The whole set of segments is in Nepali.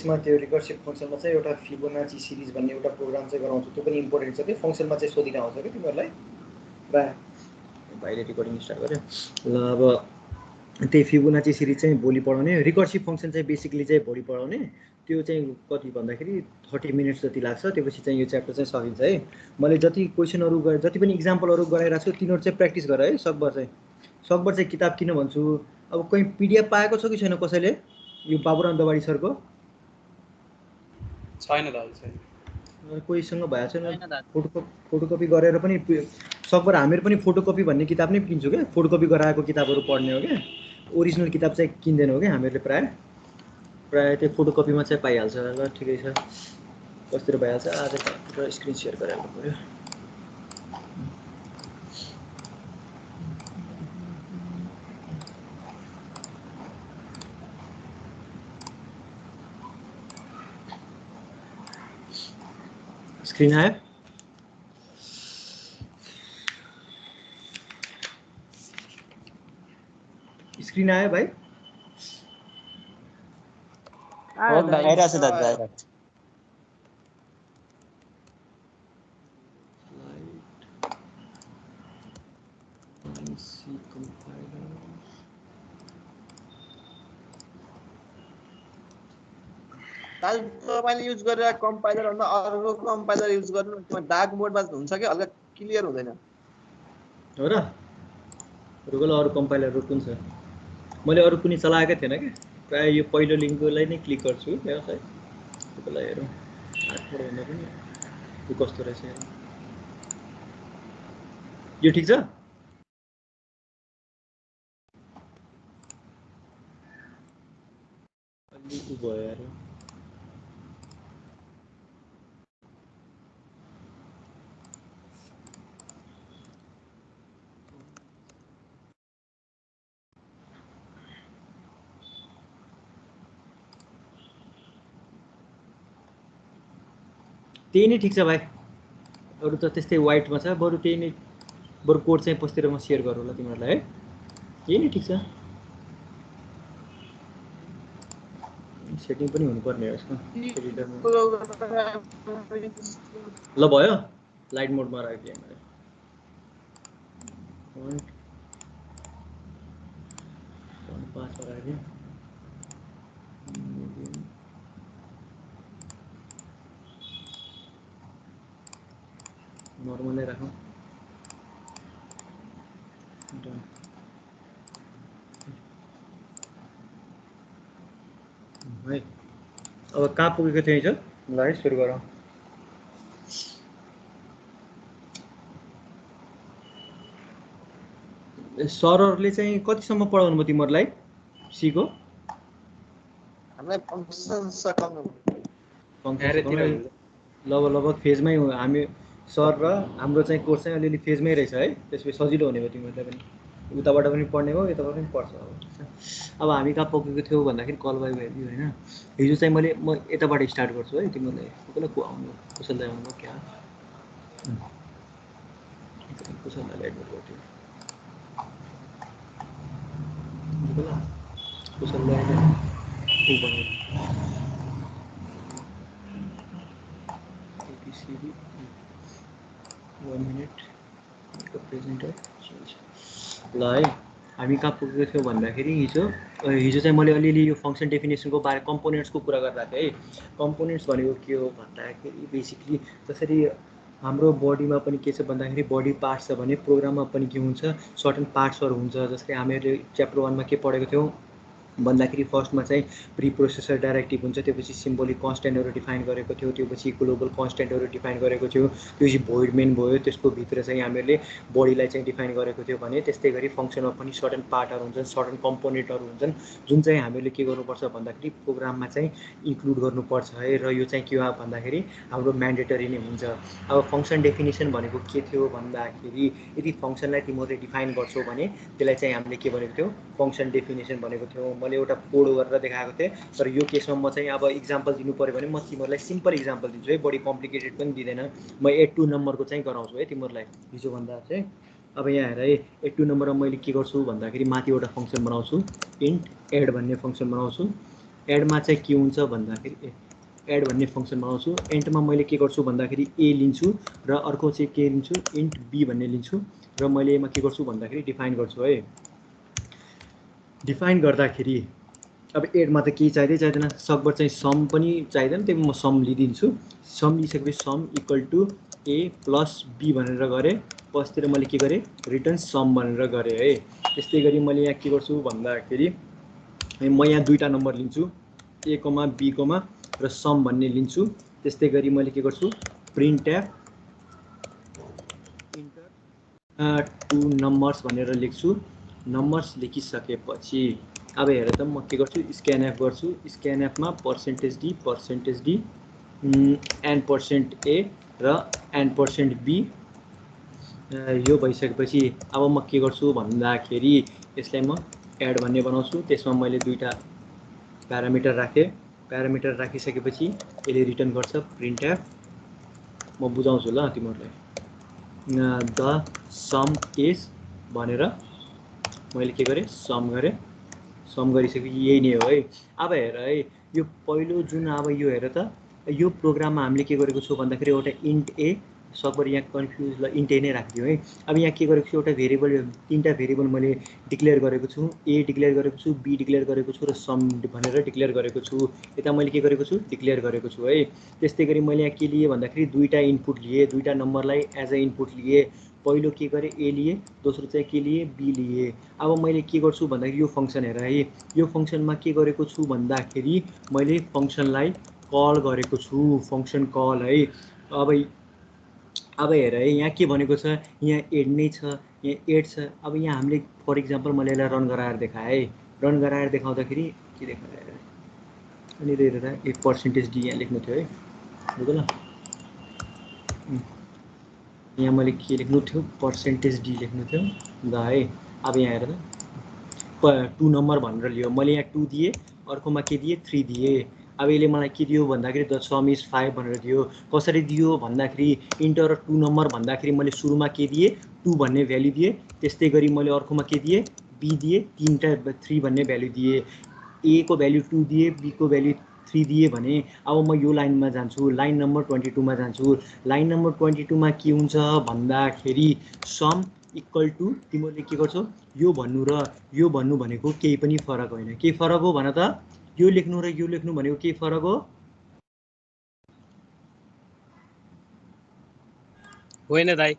त्यसमा त्यो रिकर्सिभ फङ्सनमा चाहिँ एउटा फिबोनाची सिरिज भन्ने एउटा प्रोग्राम चाहिँ गराउँछु, त्यो पनि इम्पोर्टेन्ट छ कि फङ्सनमा चाहिँ सोधिन आउँछ कि तिमीहरूलाई। प्रायः भाइले रेकर्डिङ स्टार्ट गर्यो ल। अब त्यही फिबोनाची सिरिज चाहिँ भोलि पढाउने, रिकर्सिभ फङ्सन चाहिँ बेसिकली चाहिँ भोलि पढाउने। त्यो चाहिँ कति भन्दाखेरि 30 मिनट्स जति लाग्छ। त्यसपछि चाहिँ यो च्याप्टर चाहिँ सकिन्छ है। मैले जति क्वेसनहरू गरेँ, जति पनि इक्जाम्पलहरू गराइरहेको छु तिनीहरू चाहिँ प्र्याक्टिस गर है। सकभर चाहिँ किताब किन भन्छु, अब कहीँ पिडिएफ पाएको छ कि छैन कसैले यो बाबुराम दवाडी सरको? छैन दाजु, छैन। कोहीसँग भएको छैन? फोटोकपी गरेर पनि सकभर हामीहरू पनि फोटोकपी भन्ने किताब नै किन्छौँ क्या। फोटोकपी गराएको किताबहरू पढ्ने हो क्या, ओरिजिनल किताब चाहिँ किन्दैनौँ क्या हामीहरूले। प्रायः त्यो फोटोकपीमा चाहिँ पाइहाल्छ। ल ठिकै छ, कस्तो भइहाल्छ। आज स्क्रिन सेयर गराउनु पऱ्यो। स्क्रिन आयो? स्क्रिन आयो भाइ? आइरहेछ दाजु, आइरहेछ। दाजु तपाईले युज गरेर कम्पाइलर भन्दा अर्को कम्पाइलर युज गर्नु, डार्क मोडमा हुन्छ कि हल्का क्लियर हुँदैन हो र? रुगल अरु कम्पाइलरहरु कुन छ? मैले अरु कुनै चलाएकै थिएन के। प्राय यो पहिलो लिंकलाई नै क्लिक गर्छु व्यवसाय। त्यसलाई हेरौँ आठवटा भन्दा पनि यो कस्तो रहेछ हेरौँ। यो ठीक छ? अलि उ भयो यार। त्यही नै ठीक छ भाइ। अरु त त्यस्तै वाइटमा छ, बरु त्यही नै, बरु कोड चाहिँ पस्तिर म शेयर गरौँ ल तिमीहरुलाई है। यही नै ठीक छ। सेटिङ पनि हुनुपर्ने हो यसमा एडिटरमा। ल भयो, लाइट मोडमा राख्दिए मैले। फन्ट 5 मा राख्दिए। नर्मलै राखौँ। डन। है अब कहाँ पुगेको थिएँ हिजो? ल है सुरु गरौँ। सरहरुले चाहिँ कतिसम्म पढाउनु भयो तिमीहरुलाई सीको? हामीलाई फंक्सन सकाउनु लगभग फेजमै हो हामी। सर र हाम्रो चाहिँ कोर्स चाहिँ अलिअलि फेजमै रहेछ है। त्यसपछि सजिलो हुने भयो तिमीहरुलाई पनि। उताबाट पनि पढ्ने हो, यताबाट पनि पढ्छ अब हामी कहाँ पुगेको थियौ भन्दाखेरि कल बाई भ्याल्यु हैन। हिजो चाहिँ म यताबाट स्टार्ट गर्छु है। तिमीहरुलाई कसले को आउनु कुशल दाइ आउनु क्या? कुशल दाइलाई एडमिट गर्छु। कुशल दाइले उ भन्नु एबीसीडी 1 मिनेट प्रेजेन्टर ल है। हामी कहाँ पुगेको थियौँ भन्दाखेरि हिजो चाहिँ मैले अलिअलि यो फङ्सन डेफिनेसनको बारे कम्पोनेन्ट्सको कुरा गरिरहेको थिएँ है। कम्पोनेन्ट्स भनेको के हो भन्दाखेरि बेसिकली जसरी हाम्रो बडीमा पनि के छ भन्दाखेरि बडी पार्ट्स छ भने प्रोग्राममा पनि के हुन्छ, सर्टेन पार्ट्सहरू हुन्छ। जसरी हामीले च्याप्टर 1 मा के पढेको थियौँ भन्दाखेरि फर्स्टमा चाहिँ प्री प्रोसेसर डाइरेक्टिभ हुन्छ। त्यसपछि सिम्बोलिक कन्स्टेन्टहरू डिफाइन गरेको थियो। त्यसपछि ग्लोबल कन्स्टेन्टहरू डिफाइन गरेको थियो। त्यसपछि भोइड मेन भयो। त्यसको भित्र चाहिँ हामीले बडीलाई चाहिँ डिफाइन गरेको थियो भने त्यस्तै गरी फङ्सनमा पनि सर्टेन पार्टहरू हुन्छन्, सर्टेन कम्पोनेन्टहरू हुन्छन् जुन चाहिँ हामीले के गर्नुपर्छ भन्दाखेरि प्रोग्राममा चाहिँ इन्क्लुड गर्नुपर्छ है। र यो चाहिँ के हो भन्दाखेरि हाम्रो म्यान्डेटरी नै हुन्छ। अब फङ्सन डेफिनेसन भनेको के थियो भन्दाखेरि यदि फङ्सनलाई तिमीहरूले डिफाइन गर्छौ भने त्यसलाई चाहिँ हामीले के भनेको थियो, फङ्सन डेफिनेसन भनेको थियौँ। मैले एउटा कोड गरेर देखाएको थिएँ। तर यो केसमा म चाहिँ अब इक्जाम्पल दिनु पऱ्यो भने म तिमीहरूलाई सिम्पल इक्जाम्पल दिन्छु है, बढी कम्प्लिकेटेड पनि दिँदैन। म 8 2 नम्बरको चाहिँ गराउँछु है तिमीहरूलाई हिजो भन्दा चाहिँ। अब यहाँ हेर है, 8 2 नम्बरमा मैले के गर्छु भन्दाखेरि माथि एउटा फङ्सन बनाउँछु, इन्ट एड भन्ने फङ्सन बनाउँछु। एडमा चाहिँ के हुन्छ भन्दाखेरि एड भन्ने फङ्सन बनाउँछु। एन्टमा मैले के गर्छु भन्दाखेरि ए लिन्छु र अर्को चाहिँ के लिन्छु इन्ट बी भन्ने लिन्छु र मैले यसमा के गर्छु भन्दाखेरि डिफाइन गर्छु है। डिफाइन गर्दाखेरि अब एडमा त केही चाहिँदैन, सकभर चाहिँ सम पनि चाहिँदैन, त्यही म सम लिइदिन्छु। सम लिइसकेपछि sum equal to A plus B भनेर गरेँ, पछितिर मैले के गरेँ रिटर्न सम भनेर गरेँ है। त्यस्तै गरी मैले यहाँ के गर्छु भन्दाखेरि म यहाँ दुईवटा नम्बर लिन्छु ए कमा बी कमा र सम भन्ने लिन्छु। त्यस्तै गरी मैले के गर्छु print f enter two numbers भनेर लेख्छु। नम्बर्स लेखिसकेपछि अब हेर त म के गर्छु स्क्यान एफ गर्छु। स्क्यान एफमा percentage D N percent A र एन पर्सेन्ट बी यो भइसकेपछि अब म के गर्छु भन्दाखेरि यसलाई म एड भन्ने बनाउँछु। त्यसमा मैले दुईवटा प्यारामिटर राखेँ। प्यारामिटर राखिसकेपछि यसले रिटर्न गर्छ प्रिन्ट एफ। म बुझाउँछु ल तिमीहरूलाई। द सम इज भनेर मैले के गरेँ सम गरेँ। सम गरिसकेपछि यही नै हो है। अब हेर है यो पहिलो जुन अब यो हेर त यो प्रोग्राममा हामीले के गरेको छौँ भन्दाखेरि एउटा इन्ट ए सकभर यहाँ कन्फ्युज ल इन्ट ए नै राखिदियो है। अब यहाँ के गरेको छु एउटा भेरिएबल तीनवटा भेरिएबल मैले डिक्लेयर गरेको छु। ए डिक्लेयर गरेको छु, बी डिक्लेयर गरेको छु र सम भनेर डिक्लेयर गरेको छु। यता मैले के गरेको छु डिक्लेयर गरेको छु है। त्यस्तै गरी मैले यहाँ के लिएँ भन्दाखेरि दुईवटा इनपुट लिएँ, दुईवटा नम्बरलाई एज अ इनपुट लिएँ। पहिलो के गरेँ ए लिएँ, दोस्रो चाहिँ के लिएँ बी लिएँ। अब मैले के गर्छु भन्दाखेरि यो फङ्सन हेर है, यो फङ्सनमा के गरेको छु भन्दाखेरि मैले फङ्सनलाई कल गरेको छु, फङ्सन कल है। अब हेर है यहाँ के भनेको छ यहाँ एड नै छ, यहाँ एड छ। अब यहाँ हामीले फर इक्जाम्पल मैले यसलाई रन गराएर देखाएँ है। रन गराएर देखाउँदाखेरि के देखाएर अनि हेरेर एक पर्सेन्टेज डी यहाँ लेख्नु थियो है, बुझ्नु ल। यहाँ मैले के लेख्नु थियो पर्सेन्टेज डी लेख्नु थियो ल है। अब यहाँ हेर त 2 नम्बर भनेर लियो, मैले यहाँ 2 दिएँ, अर्कोमा के दिएँ 3 दिएँ। अब यसले मलाई के दियो भन्दाखेरि द सम इज 5 भनेर दियो। कसरी दियो भन्दाखेरि इन्टर 2 नम्बर भन्दाखेरि मैले सुरुमा के दिएँ 2 भन्ने भ्याल्यु दिएँ। त्यस्तै गरी मैले अर्कोमा के दिएँ बी दिएँ, 3 भन्ने भ्याल्यु दिएँ। ए को भ्याल्यु 2 दिएँ, बी को भ्याल्यु 3 दिएँ भने अब म यो लाइनमा जान्छु, लाइन नम्बर 22मा जान्छु। लाइन नम्बर 22मा के हुन्छ भन्दाखेरि सम इक्वल टु तिमीहरूले के गर्छौ यो भन्नु र यो भन्नु भनेको केही पनि फरक होइन। के फरक हो भन त? यो लेख्नु र यो लेख्नु भनेको के फरक हो? होइन दाइ,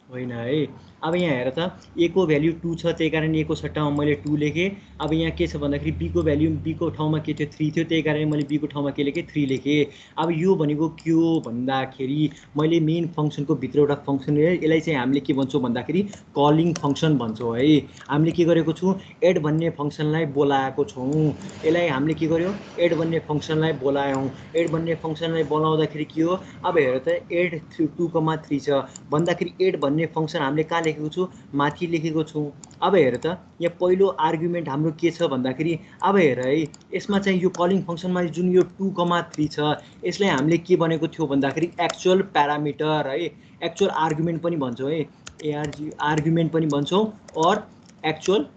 होइन है। अब यहाँ हेर त ए को भ्याल्यु 2 छ, त्यही कारण ए को सट्टामा मैले 2 लेखेँ। अब यहाँ के छ भन्दाखेरि बी को भ्याल्यु बी को ठाउँमा के थियो 3 थियो, त्यही कारण मैले बी को ठाउँमा के लेखेँ 3 लेखेँ। अब यो भनेको के हो भन्दाखेरि मैले मेन फङ्सनको भित्र एउटा फङ्सन यसलाई चाहिँ हामीले के भन्छौँ भन्दाखेरि कलिङ फङ्सन भन्छौँ है। हामीले के गरेको छौँ एड भन्ने फङ्सनलाई बोलाएको छौँ। यसलाई हामीले के गर्यौँ एड भन्ने फङ्सनलाई बोलायौँ। एड भन्ने फङ्सनलाई बोलाउँदाखेरि के हो अब हेर त एड 2,3 छ भन्दाखेरि एड भन्ने फङ्सन हामीले कहाँ लेखेको छु माथि लेखेको छौँ। अब हेर त यहाँ पहिलो आर्गुमेन्ट हाम्रो के छ भन्दाखेरि अब हेर है यसमा चाहिँ यो कलिङ फङ्सनमा जुन यो 2,3 छ यसलाई हामीले के भनेको थियो भन्दाखेरि एक्चुअल प्यारामिटर है, एक्चुअल आर्गुमेन्ट पनि भन्छौँ है, एआरजी आर्गुमेन्ट पनि भन्छौँ और एक्चुअल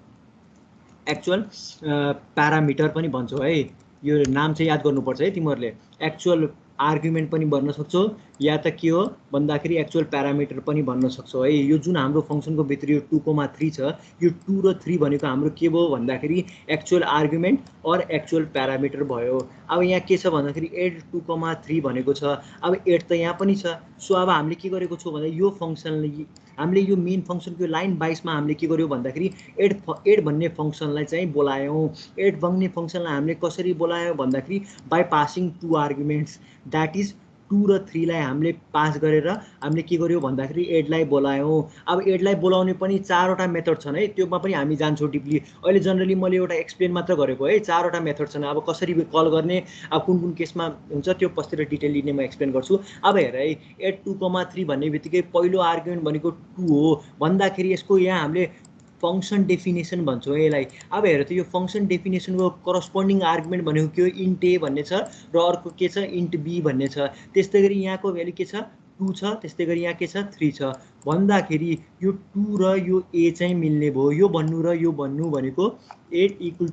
प्यारामिटर पनि भन्छौँ है। यो नाम चाहिँ याद गर्नुपर्छ है तिमीहरूले। एक्चुअल आर्गुमेन्ट पनि भन्न सक्छौ या त के हो भन्दाखेरि एक्चुअल प्यारामिटर पनि भन्न सक्छौ है। यो जुन हाम्रो फङ्सनको भित्र यो 2,3 छ यो 2 र 3 भनेको हाम्रो के भयो भन्दाखेरि एक्चुअल आर्गुमेन्ट और एक्चुअल प्यारामिटर भयो। अब यहाँ के छ भन्दाखेरि एड 2,3 भनेको छ, अब एड त यहाँ पनि छ। सो अब हामीले के गरेको छौँ भन्दा यो फङ्सनले हामीले यो मेन फङ्सनको लाइन 22मा हामीले के गर्यौँ भन्दाखेरि एड भन्ने फङ्सनलाई चाहिँ बोलायौँ। एड भन्ने फङ्सनलाई हामीले कसरी बोलायौँ भन्दाखेरि by passing 2 arguments that is 2 र 3 लाई हामीले पास गरेर हामीले के गर्यौँ भन्दाखेरि एडलाई बोलायौँ। अब एडलाई बोलाउने पनि 4वटा मेथड छन् है, त्योमा पनि हामी जान्छौँ डिपली। अहिले जनरली मैले एउटा एक्सप्लेन मात्र गरेको है, 4वटा मेथड छन्। अब कसरी कल गर्ने अब कुन कुन केसमा हुन्छ त्यो पछितिर डिटेल लिने म एक्सप्लेन गर्छु। अब हेर है एड 2,3 भन्ने बित्तिकै पहिलो आर्गुमेन्ट भनेको 2 हो भन्दाखेरि यसको यहाँ हामीले फङ्सन डेफिनेसन भन्छौँ यसलाई। अब हेर त यो फङ्सन डेफिनेसनको करस्पोन्डिङ आर्गुमेन्ट भनेको के हो इन्ट ए भन्ने छ र अर्को के छ इन्ट बी भन्ने छ। त्यस्तै गरी यहाँको भ्यालु के छ 2 छ, त्यस्तै गरी यहाँ के छ 3 छ भन्दाखेरि यो 2 र यो ए चाहिँ मिल्ने भयो। यो भन्नु र यो भन्नु भनेको 8 =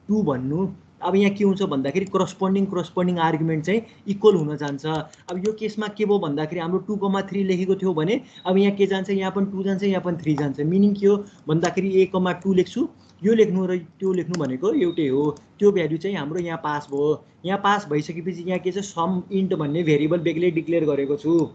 2 भन्नु। अब यहाँ के हुन्छ भन्दाखेरि करस्पोन्डिङ आर्गुमेन्ट चाहिँ इक्वल हुन जान्छ। अब यो केसमा के भयो भन्दाखेरि हाम्रो 2,3 लेखेको थियो भने अब यहाँ के जान्छ, यहाँ पनि 2 जान्छ, यहाँ पनि 3 जान्छ। मिनिङ के हो भन्दाखेरि a,2 लेख्छु, यो लेख्नु र त्यो लेख्नु भनेको एउटै हो। त्यो भ्यालु चाहिँ हाम्रो यहाँ पास भयो। यहाँ पास भइसकेपछि यहाँ के छ, सम इन्ट भन्ने भेरिएबल बेग्लै डिक्लेयर गरेको छु।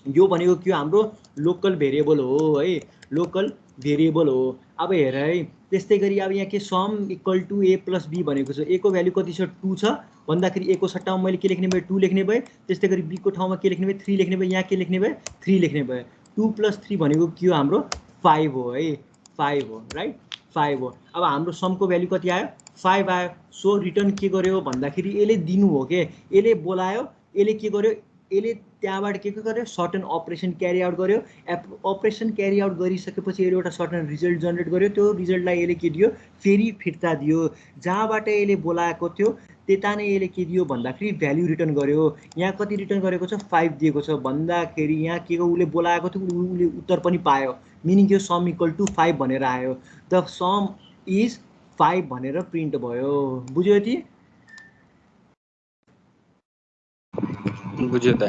यो भनेको के हो, हाम्रो लोकल भेरिएबल हो है, लोकल भेरिएबल हो। अब हेर है, त्यस्तै गरी अब यहाँ के sum equal to a + b भनेको छ। a को भ्यालु कति छ, 2 छ भन्दाखेरि a को सट्टामा मैले के लेख्ने भए, 2 लेख्ने भए। त्यस्तै गरी b को ठाउँमा के लेख्ने भए, 3 लेख्ने भए। यहाँ के लेख्ने भए, 3 लेख्ने भए। 2 + 3 भनेको के हो, हाम्रो 5 हो है, 5 हो, राइट, 5 हो। अब हाम्रो समको भ्यालु कति आयो, 5 आयो। सो रिटर्न के गर्यो भन्दाखेरि यसले दिनु हो के, यसले बोलायो, यसले के गर्यो, यसले त्यहाँबाट के गर्यो, सर्टन अपरेसन क्यारी आउट गर्यो। अपरेसन क्यारी आउट गरिसकेपछि यसले एउटा सर्टन रिजल्ट जेनेरेट गर्यो। त्यो रिजल्टलाई यसले के दियो, फेरि फिर्ता दियो। जहाँबाट यसले बोलाएको थियो त्यता नै यसले के दियो भन्दाखेरि भ्यालु रिटर्न गर्यो। यहाँ कति रिटर्न गरेको छ, 5 दिएको छ भन्दाखेरि यहाँ के को उसले बोलाएको थियो, उसले उत्तर पनि पायो। मिनिङ के, सम इक्वल टु 5 भनेर आयो। द सम इज 5 भनेर प्रिन्ट भयो। बुझ्यो यति? बुझ्यो त,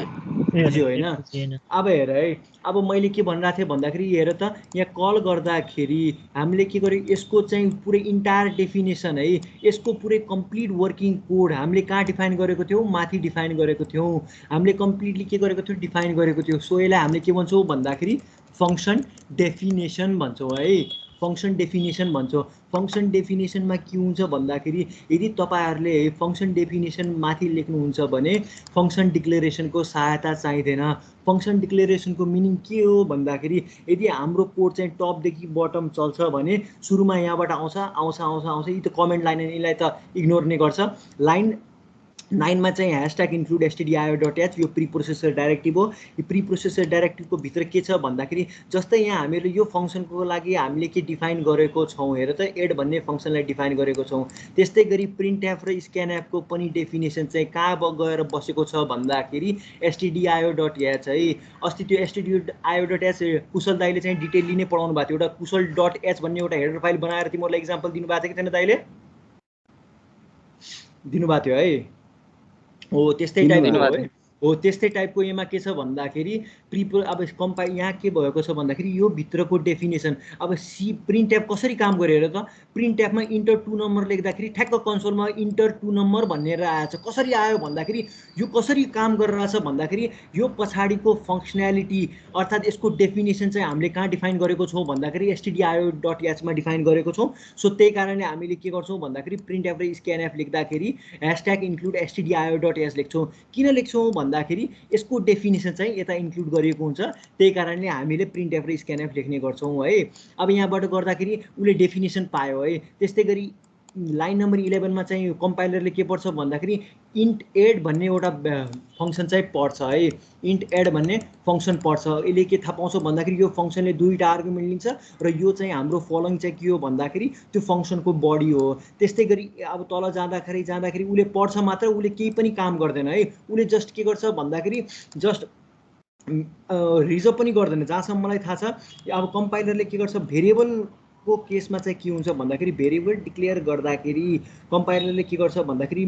बुझ्यो होइन? अब हेर है, अब मैले के भनिरहेको थिएँ भन्दाखेरि हेर त, यहाँ कल गर्दाखेरि हामीले के गर्यो, यसको चाहिँ पुरै इन्टायर डेफिनेसन है, यसको पुरै कम्प्लिट वर्किङ कोड हामीले कहाँ डिफाइन गरेको थियौँ, माथि डिफाइन गरेको थियौँ। हामीले कम्प्लिटली के गरेको थियौँ, डिफाइन गरेको थियो। सो यसलाई हामीले के भन्छौँ भन्दाखेरि फङ्सन डेफिनेसन भन्छौँ है, फङ्सन डेफिनेसन भन्छौँ। फङ्सन डेफिनेसनमा के हुन्छ भन्दाखेरि यदि तपाईँहरूले फङ्सन डेफिनेसन माथि लेख्नुहुन्छ भने फङ्सन डिक्लेरेसनको सहायता चाहिँदैन। फङ्सन डिक्लेरेसनको मिनिङ के हो भन्दाखेरि यदि हाम्रो कोड चाहिँ टपदेखि बटम चल्छ भने सुरुमा यहाँबाट आउँछ आउँछ आउँछ आउँछ, यी त कमेन्ट लाइन, यसलाई त इग्नोर नै गर्छ। लाइन 9 मा चाहिँ #include stdio.h यो प्री प्रोसेसर डाइरेक्टिभ हो। यो प्री प्रोसेसर डाइरेक्टिभको भित्र के छ भन्दाखेरि जस्तै यहाँ हामीले यो फङ्सनको लागि हामीले के डिफाइन गरेको छौँ, हेर त, एड भन्ने फङ्सनलाई डिफाइन गरेको छौँ। त्यस्तै गरी प्रिन्टएफ र स्क्यानएफको पनि डेफिनेसन चाहिँ कहाँ गएर बसेको छ भन्दाखेरि stdio.h है। अस्ति त्यो stdio.h कुशल दाइले चाहिँ डिटेलली नै पढाउनु भएको थियो। एउटा कुशल.h भन्ने एउटा हेडर फाइल बनाएर तिमीहरूलाई इक्जाम्पल दिनुभएको थियो कि छैन दाइले? दिनुभएको थियो है। हो त्यस्तै टाइपको हो, त्यस्तै टाइपको यसमा के छ भन्दाखेरि अब यहाँ के भएको छ भन्दाखेरि यो भित्रको डेफिनेसन। अब प्रिन्टएफ कसरी काम गर्यो हेर त, प्रिन्टएफमा इन्टर 2 नम्बर लेख्दाखेरि ठ्याक्क कन्सोलमा इन्टर 2 नम्बर भनेर आएछ। कसरी आयो भन्दाखेरि यो कसरी काम गरिरहेछ भन्दाखेरि यो पछाडिको फङ्सनालिटी अर्थात् यसको डेफिनेसन चाहिँ हामीले कहाँ डिफाइन गरेको छौँ भन्दाखेरि stdio.h मा डिफाइन गरेको छौँ। सो त्यही कारणले हामीले के गर्छौँ भन्दाखेरि प्रिन्टएफ र स्क्यानएफ लेख्दाखेरि #include stdio.h लेख्छौँ। किन लेख्छौँ भन्दाखेरि यसको डेफिनेसन चाहिँ यता इन्क्लुड गरिएको हुन्छ, त्यही कारणले हामीले प्रिन्टएफ र स्क्यानएफ लेख्ने गर्छौँ है। अब यहाँबाट गर्दाखेरि उसले डेफिनेसन पायो है। त्यस्तै गरी लाइन नम्बर 11 मा चाहिँ कम्पाइलरले के पढ्छ भन्दाखेरि इन्ट एड भन्ने एउटा फङ्सन चाहिँ पढ्छ है। इन्ट एड भन्ने फङ्सन पढ्छ। यसले के थाहा पाउँछ भन्दाखेरि यो फङ्सनले 2टा आर्गुमेन्ट लिन्छ र यो चाहिँ हाम्रो फलोइङ चाहिँ के हो भन्दाखेरि त्यो फङ्सनको बडी हो। त्यस्तै गरी अब तल जाँदाखेरि उसले पढ्छ मात्र, उसले केही पनि काम गर्दैन है। उसले जस्ट के गर्छ भन्दाखेरि जस्ट रिजर्भ पनि गर्दैन जहाँसम्म मलाई थाहा छ। अब कम्पाइलरले के गर्छ, भेरिएबलको केसमा चाहिँ के हुन्छ भन्दाखेरि भेरिएबल डिक्लेयर गर्दाखेरि कम्पाइलरले के गर्छ भन्दाखेरि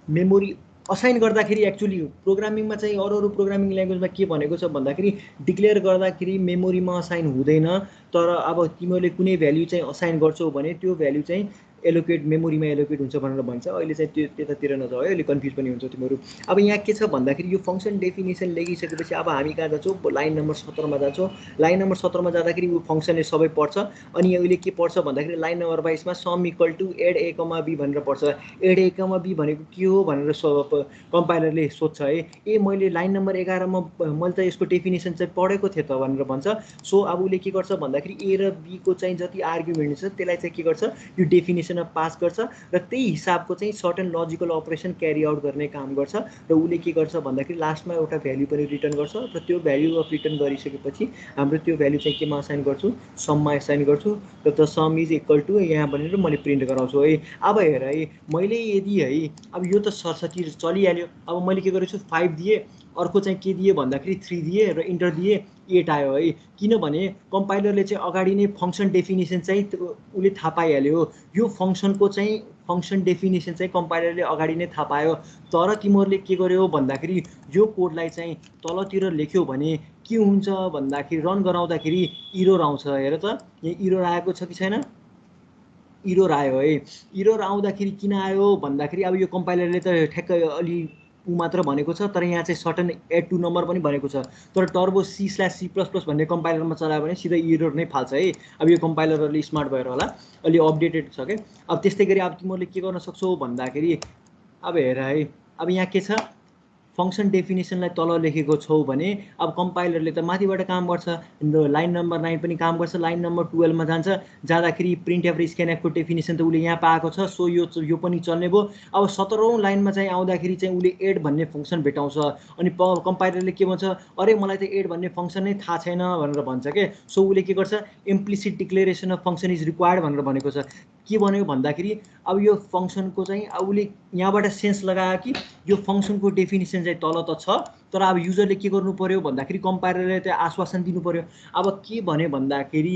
मेमोरी असाइन गर्दाखेरि एक्चुअली प्रोग्रामिङमा चाहिँ अरू प्रोग्रामिङ ल्याङ्ग्वेजमा के भनेको छ भन्दाखेरि डिक्लेयर गर्दाखेरि मेमोरीमा असाइन हुँदैन। तर अब तिमीहरूले कुनै भ्याल्यु चाहिँ असाइन गर्छौ भने त्यो भ्याल्यु चाहिँ एलोकेट मेमोरीमा एलोकेट हुन्छ भनेर भन्छ। अहिले चाहिँ त्यो त्यतातिर नजाऊ है, अहिले कन्फ्युज पनि हुन्छ तिमीहरू। अब यहाँ के छ भन्दाखेरि यो फङ्सन डेफिनेसन लेखिसकेपछि अब हामी कहाँ जान्छौँ, लाइन नम्बर 17 मा जान्छौँ। लाइन नम्बर 17 मा जाँदाखेरि यो फङ्सनले सबै पढ्छ। अनि अहिले के पढ्छ भन्दाखेरि लाइन नम्बर 22 मा sum equal to add a, b भनेर पढ्छ। एड a, b भनेको के हो भनेर कम्पाइलरले सोध्छ है। ए मैले लाइन नम्बर 11 मा मैले त यसको डेफिनेसन चाहिँ पढेको थिएँ त भनेर भन्छ। सो अब उसले के गर्छ भन्दाखेरि ए र बी को चाहिँ जति आर्गुमेन्ट छ त्यसलाई चाहिँ के गर्छ, यो डेफिनेसन पास गर्छ र त्यही हिसाबको चाहिँ certain logical operation carry out गर्ने काम गर्छ। र उसले के गर्छ भन्दाखेरि लास्टमा एउटा भ्याल्यु पनि रिटर्न गर्छ र त्यो भ्याल्यु अफ रिटर्न गरिसकेपछि हाम्रो त्यो भ्याल्यु चाहिँ केमा असाइन गर्छु, सममा असाइन गर्छु र the sum is equal to यहाँ भनेर मैले प्रिन्ट गराउँछु है। अब हेर है, मैले यदि है अब यो त सरसटी चलिहाल्यो। अब मैले के गरेको छु, 5 दिएँ, अर्को चाहिँ के दिए भन्दाखेरि 3 दिए र इन्टर दिए 8 आयो है। किनभने कम्पाइलरले चाहिँ अगाडि नै फङ्सन डेफिनेसन चाहिँ उसले थाहा पाइहाल्यो, यो फङ्सनको चाहिँ फङ्सन डेफिनेसन चाहिँ कम्पाइलरले अगाडि नै थाहा पायो। तर तिमीहरूले के गर्यो भन्दाखेरि यो कोडलाई चाहिँ तलतिर लेख्यो भने के हुन्छ भन्दाखेरि रन गराउँदाखेरि इरर आउँछ। हेर त यहाँ इरर आएको छ कि छैन, इरर आयो है। इरर आउँदाखेरि किन आयो भन्दाखेरि अब यो कम्पाइलरले त ठ्याक्कै अलि ऊ मात्र भनेको छ, तर यहाँ चाहिँ सर्टन एड टु नम्बर पनि भनेको छ। तर टर्बो C/C++ भन्ने कम्पाइलरमा चलायो भने सिधै इरर नै फाल्छ है। अब यो कम्पाइलर अलि स्मार्ट भएर होला, अलि अपडेटेड छ के। अब त्यस्तै गरी अब तिमीहरूले के गर्न सक्छौ भन्दाखेरि अब हेर है, अब यहाँ के छ फङ्सन डेफिनेसनलाई तल लेखेको छौ भने अब कम्पाइलरले त माथिबाट काम गर्छ, लाइन नम्बर 9 पनि काम गर्छ, लाइन नम्बर 12 मा जान्छ, जाँदाखेरि प्रिन्ट एफ र स्क्यानएफको डेफिनेसन त उसले यहाँ पाएको छ, सो यो पनि चल्ने भयो। अब 17औं लाइनमा चाहिँ आउँदाखेरि चाहिँ उसले एड भन्ने फङ्सन भेटाउँछ। अनि कम्पाइलरले के भन्छ, अरे मलाई त एड भन्ने फङ्सन नै थाहा छैन भनेर भन्छ के। सो उसले के गर्छ, implicit declaration of function is required भनेर भनेको छ। के भन्यो भन्दाखेरि अब यो फङ्सनको चाहिँ अब उसले यहाँबाट सेन्स लगायो कि यो फङ्सनको डेफिनेसन चाहिँ तल त छ, तर अब युजरले के गर्नु पर्यो भन्दाखेरि कम्पाइलरले चाहिँ आश्वासन दिनु पर्यो। अब के भन्यो भन्दाखेरि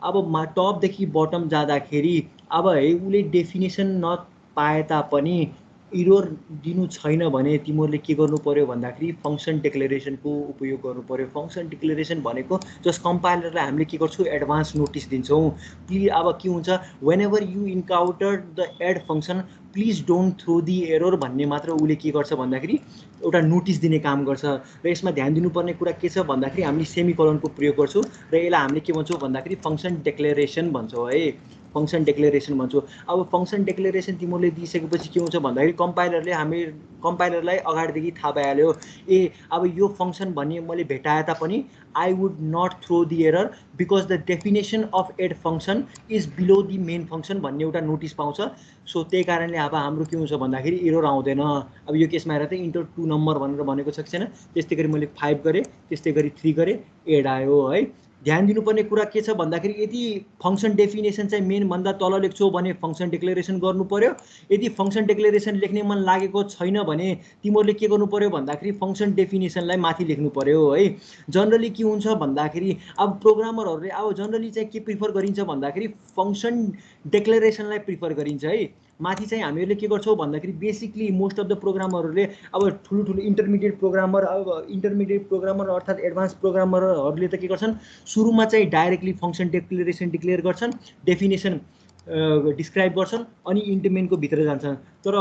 अब टपदेखि बटम जाँदाखेरि अब है उसले डेफिनेसन नपाए तापनि इरर दिनु छैन भने तिमीहरूले के गर्नु पर्यो भन्दाखेरि फङ्सन डिक्लेरेसनको उपयोग गर्नु पर्यो। फङ्सन डिक्लेरेसन भनेको जस कम्पाइलरलाई हामीले के गर्छौँ, एडभान्स नोटिस दिन्छौँ। प्लिज अब के हुन्छ, whenever you encounter the add function please don't throw the error भन्ने मात्र उसले के गर्छ भन्दाखेरि एउटा नोटिस दिने काम गर्छ। र यसमा ध्यान दिनुपर्ने कुरा के छ भन्दाखेरि हामीले सेमिकोलनको प्रयोग गर्छौँ र यसलाई हामीले के भन्छौँ भन्दाखेरि फङ्सन डिक्लेरेसन भन्छौँ है, फङ्सन डिक्लेरेसन भन्छौँ। अब फङ्सन डिक्लेरेसन तिमीहरूले दिइसकेपछि के हुन्छ भन्दाखेरि कम्पाइलरलाई अगाडिदेखि थाहा पाइहाल्यो, ए अब यो फङ्सन भन्ने मैले भेटाए तापनि I would not throw the error because the definition of add function is below the main function भन्ने एउटा नोटिस पाउँछ। सो त्यही कारणले अब हाम्रो के हुन्छ भन्दाखेरि एरर आउँदैन। अब यो केसमा हेर त इन्टर टु नम्बर भनेर भनेको छ कि छैन। त्यस्तै गरी मैले 5 गरेँ, त्यस्तै गरी 3 गरेँ, एड आयो है। ध्यान दिनुपर्ने कुरा के छ भन्दाखेरि यदि फङ्सन डेफिनेसन चाहिँ मेनभन्दा तल लेख्छौ भने फङ्सन डिक्लेरेसन गर्नु पर्यो। यदि फङ्सन डिक्लेरेसन लेख्ने मन लागेको छैन भने तिमीहरूले के गर्नु पर्यो भन्दाखेरि फङ्सन डेफिनेसनलाई माथि लेख्नु पर्यो है। जनरली के हुन्छ भन्दाखेरि अब प्रोग्रामरहरूले अब जनरली चाहिँ के प्रिफर गरिन्छ भन्दाखेरि फङ्सन डिक्लेरेसनलाई प्रिफर गरिन्छ है। माथि चाहिँ हामीहरूले के गर्छौँ भन्दाखेरि बेसिकली मोस्ट अफ द प्रोग्रामरहरूले अब ठुलो इन्टरमिडिएट प्रोग्रामर अर्थात् एडभान्स प्रोग्रामरहरूले त के गर्छन्, सुरुमा चाहिँ डाइरेक्टली फङ्सन डिक्लेरेसन डिक्लेयर गर्छन्, डेफिनेसन डिस्क्राइब गर्छन्, अनि इन्टरमेनको भित्र जान्छन्। तर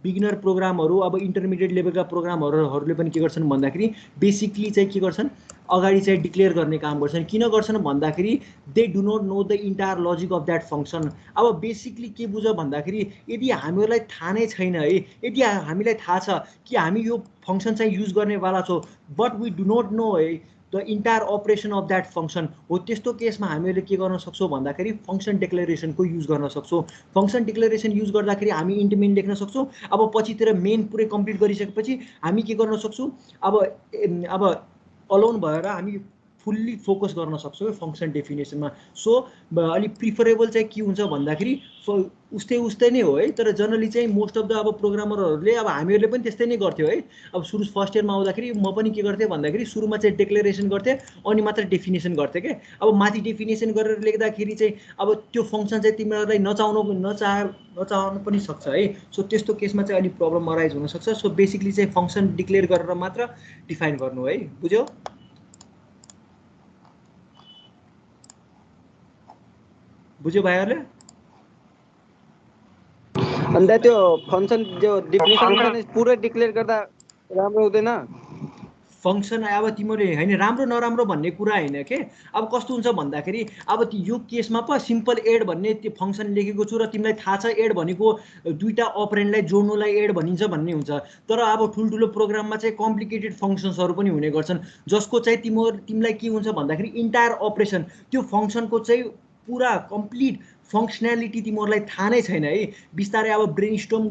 बिगिनर प्रोग्रामहरू अब इन्टरमिडिएट लेभलका प्रोग्रामरहरूले पनि के गर्छन् भन्दाखेरि बेसिकली चाहिँ के गर्छन्, अगाडि चाहिँ डिक्लेयर गर्ने काम गर्छन्। किन गर्छन् भन्दाखेरि they do not know the entire logic of that function. अब बेसिकली के बुझ भन्दाखेरि यदि हामीहरूलाई थाहा नै छैन है, यदि हामीलाई थाहा छ कि हामी यो फङ्सन चाहिँ युज गर्नेवाला छौँ but we do not know है the entire operation of that function हो, त्यस्तो केसमा हामीहरूले के गर्न सक्छौँ भन्दाखेरि फङ्सन डिक्लेरेसनको युज गर्न सक्छौँ। फङ्सन डिक्लेरेसन युज गर्दाखेरि हामी इन्ट मेन लेख्न सक्छौँ। अब पछितिर मेन पुरै कम्प्लिट गरिसकेपछि हामी के गर्न सक्छौँ, अब अलोन भएर हामी फुल्ली फोकस गर्न सक्छौँ फङ्सन डेफिनेसनमा। सो अलिक प्रिफरेबल चाहिँ के हुन्छ भन्दाखेरि उस्तै नै हो है। तर जनरली चाहिँ मोस्ट अफ द अब प्रोग्रामरहरूले अब हामीहरूले पनि त्यस्तै नै गर्थ्यो है। अब सुरु फर्स्ट इयरमा आउँदाखेरि म पनि के गर्थेँ भन्दाखेरि सुरुमा चाहिँ डिक्लेरेसन गर्थेँ अनि मात्र डेफिनेसन गर्थेँ क्या। अब माथि डेफिनेसन गरेर लेख्दाखेरि चाहिँ अब त्यो फङ्सन चाहिँ तिमीहरूलाई नचाहनु पनि सक्छ है। सो त्यस्तो केसमा चाहिँ अलिक प्रब्लम अराइज हुनसक्छ। सो बेसिकली चाहिँ फङ्सन डिक्लेयर गरेर मात्र डिफाइन गर्नु है, बुझ्यो? बुझ्यो भाइहरूले? अन्त त्यो फङ्सन जो डेफिनेसन हुन्छ नि पुरै डिक्लेयर गर्दा राम्रो हुँदैन फङ्सन। अब तिमीले हैन राम्रो नराम्रो भन्ने कुरा हैन के। अब कस्तो हुन्छ भन्दाखेरि अब यो केसमा पो सिम्पल एड भन्ने त्यो फङ्सन लेखेको छु र तिमीलाई थाहा छ एड भनेको दुईटा अपरेन्डलाई जोड्नुलाई एड भनिन्छ भन्ने हुन्छ। तर अब ठुल्ठुलो प्रोग्राममा चाहिँ कम्प्लिकेटेड फङ्सन्सहरू पनि हुने गर्छन् जसको चाहिँ तिमीलाई के हुन्छ भन्दाखेरि इन्टायर अपरेसन त्यो फङ्सनको चाहिँ पुरा कम्प्लिट फङ्सनालिटी तिमीहरूलाई थाहा नै छैन है। बिस्तारै अब ब्रेनस्टर्म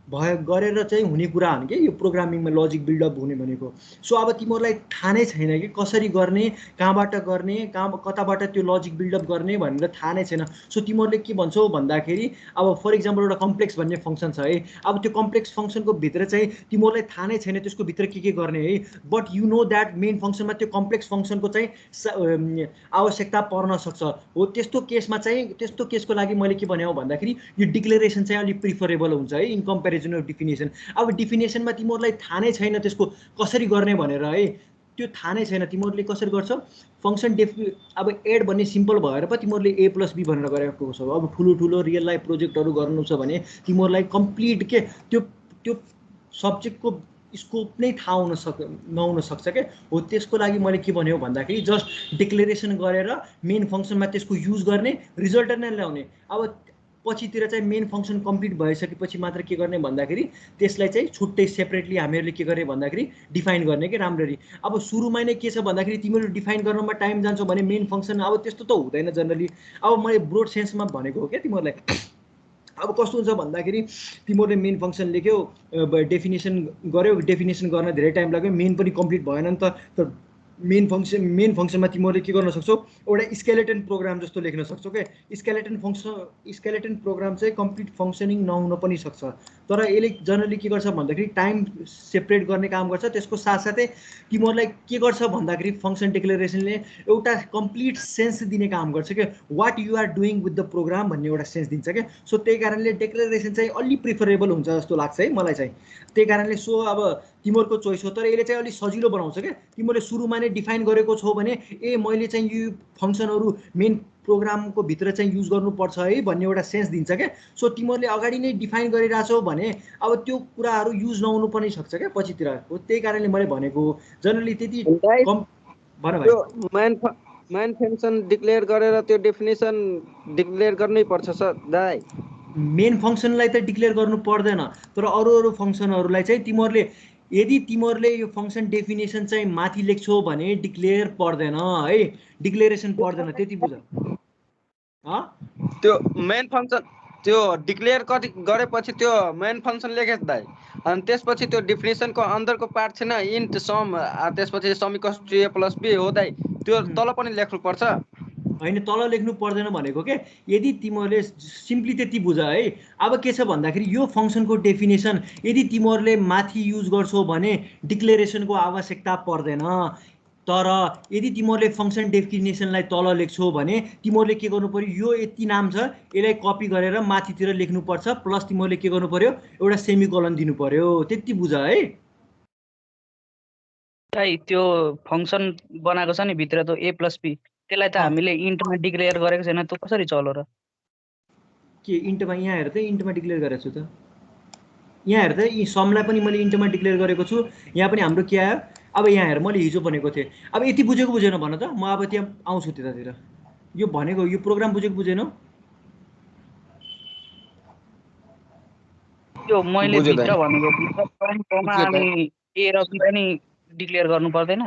भयो गरेर चाहिँ हुने कुरा हो कि यो प्रोग्रामिङमा लजिक बिल्डअप हुने भनेको। सो अब तिमीहरूलाई थाहा नै छैन कि कसरी गर्ने, कहाँबाट गर्ने, कताबाट त्यो लजिक बिल्डअप गर्ने भनेर थाहा नै छैन। सो तिमीहरूले के भन्छौ भन्दाखेरि अब फर इक्जाम्पल एउटा कम्प्लेक्स भन्ने फङ्सन छ है, अब त्यो कम्प्लेक्स फङ्सनको भित्र चाहिँ तिमीहरूलाई थाहा नै छैन त्यसको भित्र के गर्ने है, but you know that main फङ्सनमा त्यो कम्प्लेक्स फङ्सनको चाहिँ आवश्यकता पर्न सक्छ हो। त्यस्तो केसमा चाहिँ त्यस्तो केसको लागि मैले के भने हो भन्दाखेरि यो डिक्लेरेसन चाहिँ अलिक प्रिफरेबल हुन्छ है इन कम्पेरिजन अफ डिफिनेसन। अब डिफिनेसनमा तिमीहरूलाई थाहा नै छैन त्यसको कसरी गर्ने भनेर है, त्यो थाहा नै छैन तिमीहरूले कसरी गर्छौ फङ्सन अब एड भन्ने सिम्पल भएर पो तिमीहरूले A + B भनेर गरेको छौ। अब ठुलो ठुलो रियल लाइफ प्रोजेक्टहरू गर्नु छ भने तिमीहरूलाई कम्प्लिट के त्यो त्यो सब्जेक्टको स्कोप नै थाहा नहुन सक्छ क्या हो। त्यसको लागि मैले के भने हो भन्दाखेरि जस्ट डिक्लेरेसन गरेर मेन फङ्सनमा त्यसको युज गर्ने, रिजल्ट नै ल्याउने। अब पछितिर चाहिँ मेन फङ्सन कम्प्लिट भइसकेपछि मात्र के गर्ने भन्दाखेरि त्यसलाई चाहिँ छुट्टै सेपरेटली हामीहरूले के गर्ने भन्दाखेरि डिफाइन गर्ने कि राम्ररी। अब सुरुमा नै के छ भन्दाखेरि तिमीहरू डिफाइन गर्नमा टाइम जान्छौ भने मेन फङ्सन अब त्यस्तो त हुँदैन जनरली। अब मैले ब्रोड सेन्समा भनेको हो क्या तिमीहरूलाई। अब कस्तो हुन्छ भन्दाखेरि तिमीहरूले मेन फङ्सन लेख्यौ, डेफिनेसन गर्यौ, डेफिनेसन गर्न धेरै टाइम लाग्यो, मेन पनि कम्प्लिट भएन नि त मेन फङ्सनमा तिमीहरूले के गर्न सक्छौ एउटा स्केलेटन प्रोग्राम जस्तो लेख्न सक्छौ क्या। स्केलेटन प्रोग्राम चाहिँ कम्प्लिट फङ्सनिङ नहुन पनि सक्छ, तर यसले जनरली के गर्छ भन्दाखेरि टाइम सेपरेट गर्ने काम गर्छ। त्यसको साथसाथै तिमीहरूलाई के गर्छ भन्दाखेरि फङ्सन डिक्लेरेसनले एउटा कम्प्लिट सेन्स दिने काम गर्छ क्या, what you are doing with the program भन्ने एउटा सेन्स दिन्छ क्या। सो त्यही कारणले डिक्लेरेसन चाहिँ अलि प्रिफरेबल हुन्छ जस्तो लाग्छ है मलाई चाहिँ। त्यही कारणले सो अब तिमीहरूको चोइस हो, तर यसले चाहिँ अलिक सजिलो बनाउँछ क्या। तिमीहरूले सुरुमा नै डिफाइन गरेको छौ भने मैले चाहिँ यो फङ्सनहरू मेन प्रोग्रामको भित्र चाहिँ युज गर्नुपर्छ है भन्ने एउटा सेन्स दिन्छ क्या। सो तिमीहरूले अगाडि नै डिफाइन गरिरहेछौ भने अब त्यो कुराहरू युज नहुनु पनि सक्छ क्या पछितिर हो। त्यही कारणले मैले भनेको जनरली त्यति कम भन भाइ। त्यो मेन फङ्सन डिक्लेयर गरेर त्यो डेफिनेसन डिक्लेयर गर्नै पर्छ सर दाइ। मेन फङ्सनलाई त डिक्लेयर गर्नु पर्दैन, तर अरू फङ्सनहरूलाई चाहिँ तिमीहरूले यदि तिमीहरूले यो फङ्सन डेफिनेसन चाहिँ माथि लेख्छौ भने डिक्लेयर पर्दैन है, डिक्लेरेसन पर्दैन, त्यति बुझ। त्यो मेन फङ्सन त्यो डिक्लेयर गरेपछि त्यो मेन फङ्सन लेखेछ दाइ, अनि त्यसपछि त्यो डिफिनेसनको अन्दरको पार्ट छैन इन्ट सम, त्यसपछि sum equals to A + B हो दाइ, त्यो तल पनि लेख्नुपर्छ होइन तल लेख्नु पर्दैन भनेको के, यदि तिमीहरूले सिम्पली त्यति बुझ है। अब के छ भन्दाखेरि यो फङ्सनको डेफिनेसन यदि तिमीहरूले माथि युज गर्छौ भने डिक्लेरेसनको आवश्यकता पर्दैन, तर यदि तिमीहरूले फङ्सन डेफिनेसनलाई तल लेख्छौ भने तिमीहरूले के गर्नु पर्यो, यो यति नाम छ यसलाई कपी गरेर माथितिर लेख्नुपर्छ, प्लस तिमीहरूले के गर्नु पर्यो एउटा सेमिकोलन दिनु पर्यो, त्यति बुझ है। त्यो फङ्सन बनाएको छ नि भित्र त्यो A + B, त्यसलाई त हामीले इन्टमा डिक्लेयर गरेको छैन, त्यो कसरी चल्यो र? के इन्टमा? यहाँ हेर त इन्टमा डिक्लेयर गरेको छु त। यहाँ हेर त यी समलाई पनि मैले इन्टमा डिक्लेयर गरेको छु। यहाँ पनि हाम्रो के आयो, अब यहाँ हेर मैले हिजो भनेको थिएँ। अब यति बुझेको बुझेन भन त, म अब त्यहाँ आउँछु त्यतातिर। यो भनेको यो प्रोग्राम बुझेको बुझेनौ? त्यो मैले भित्र भनेको भित्र अनि A र B पनि डिक्लेयर गर्नु पर्दैन?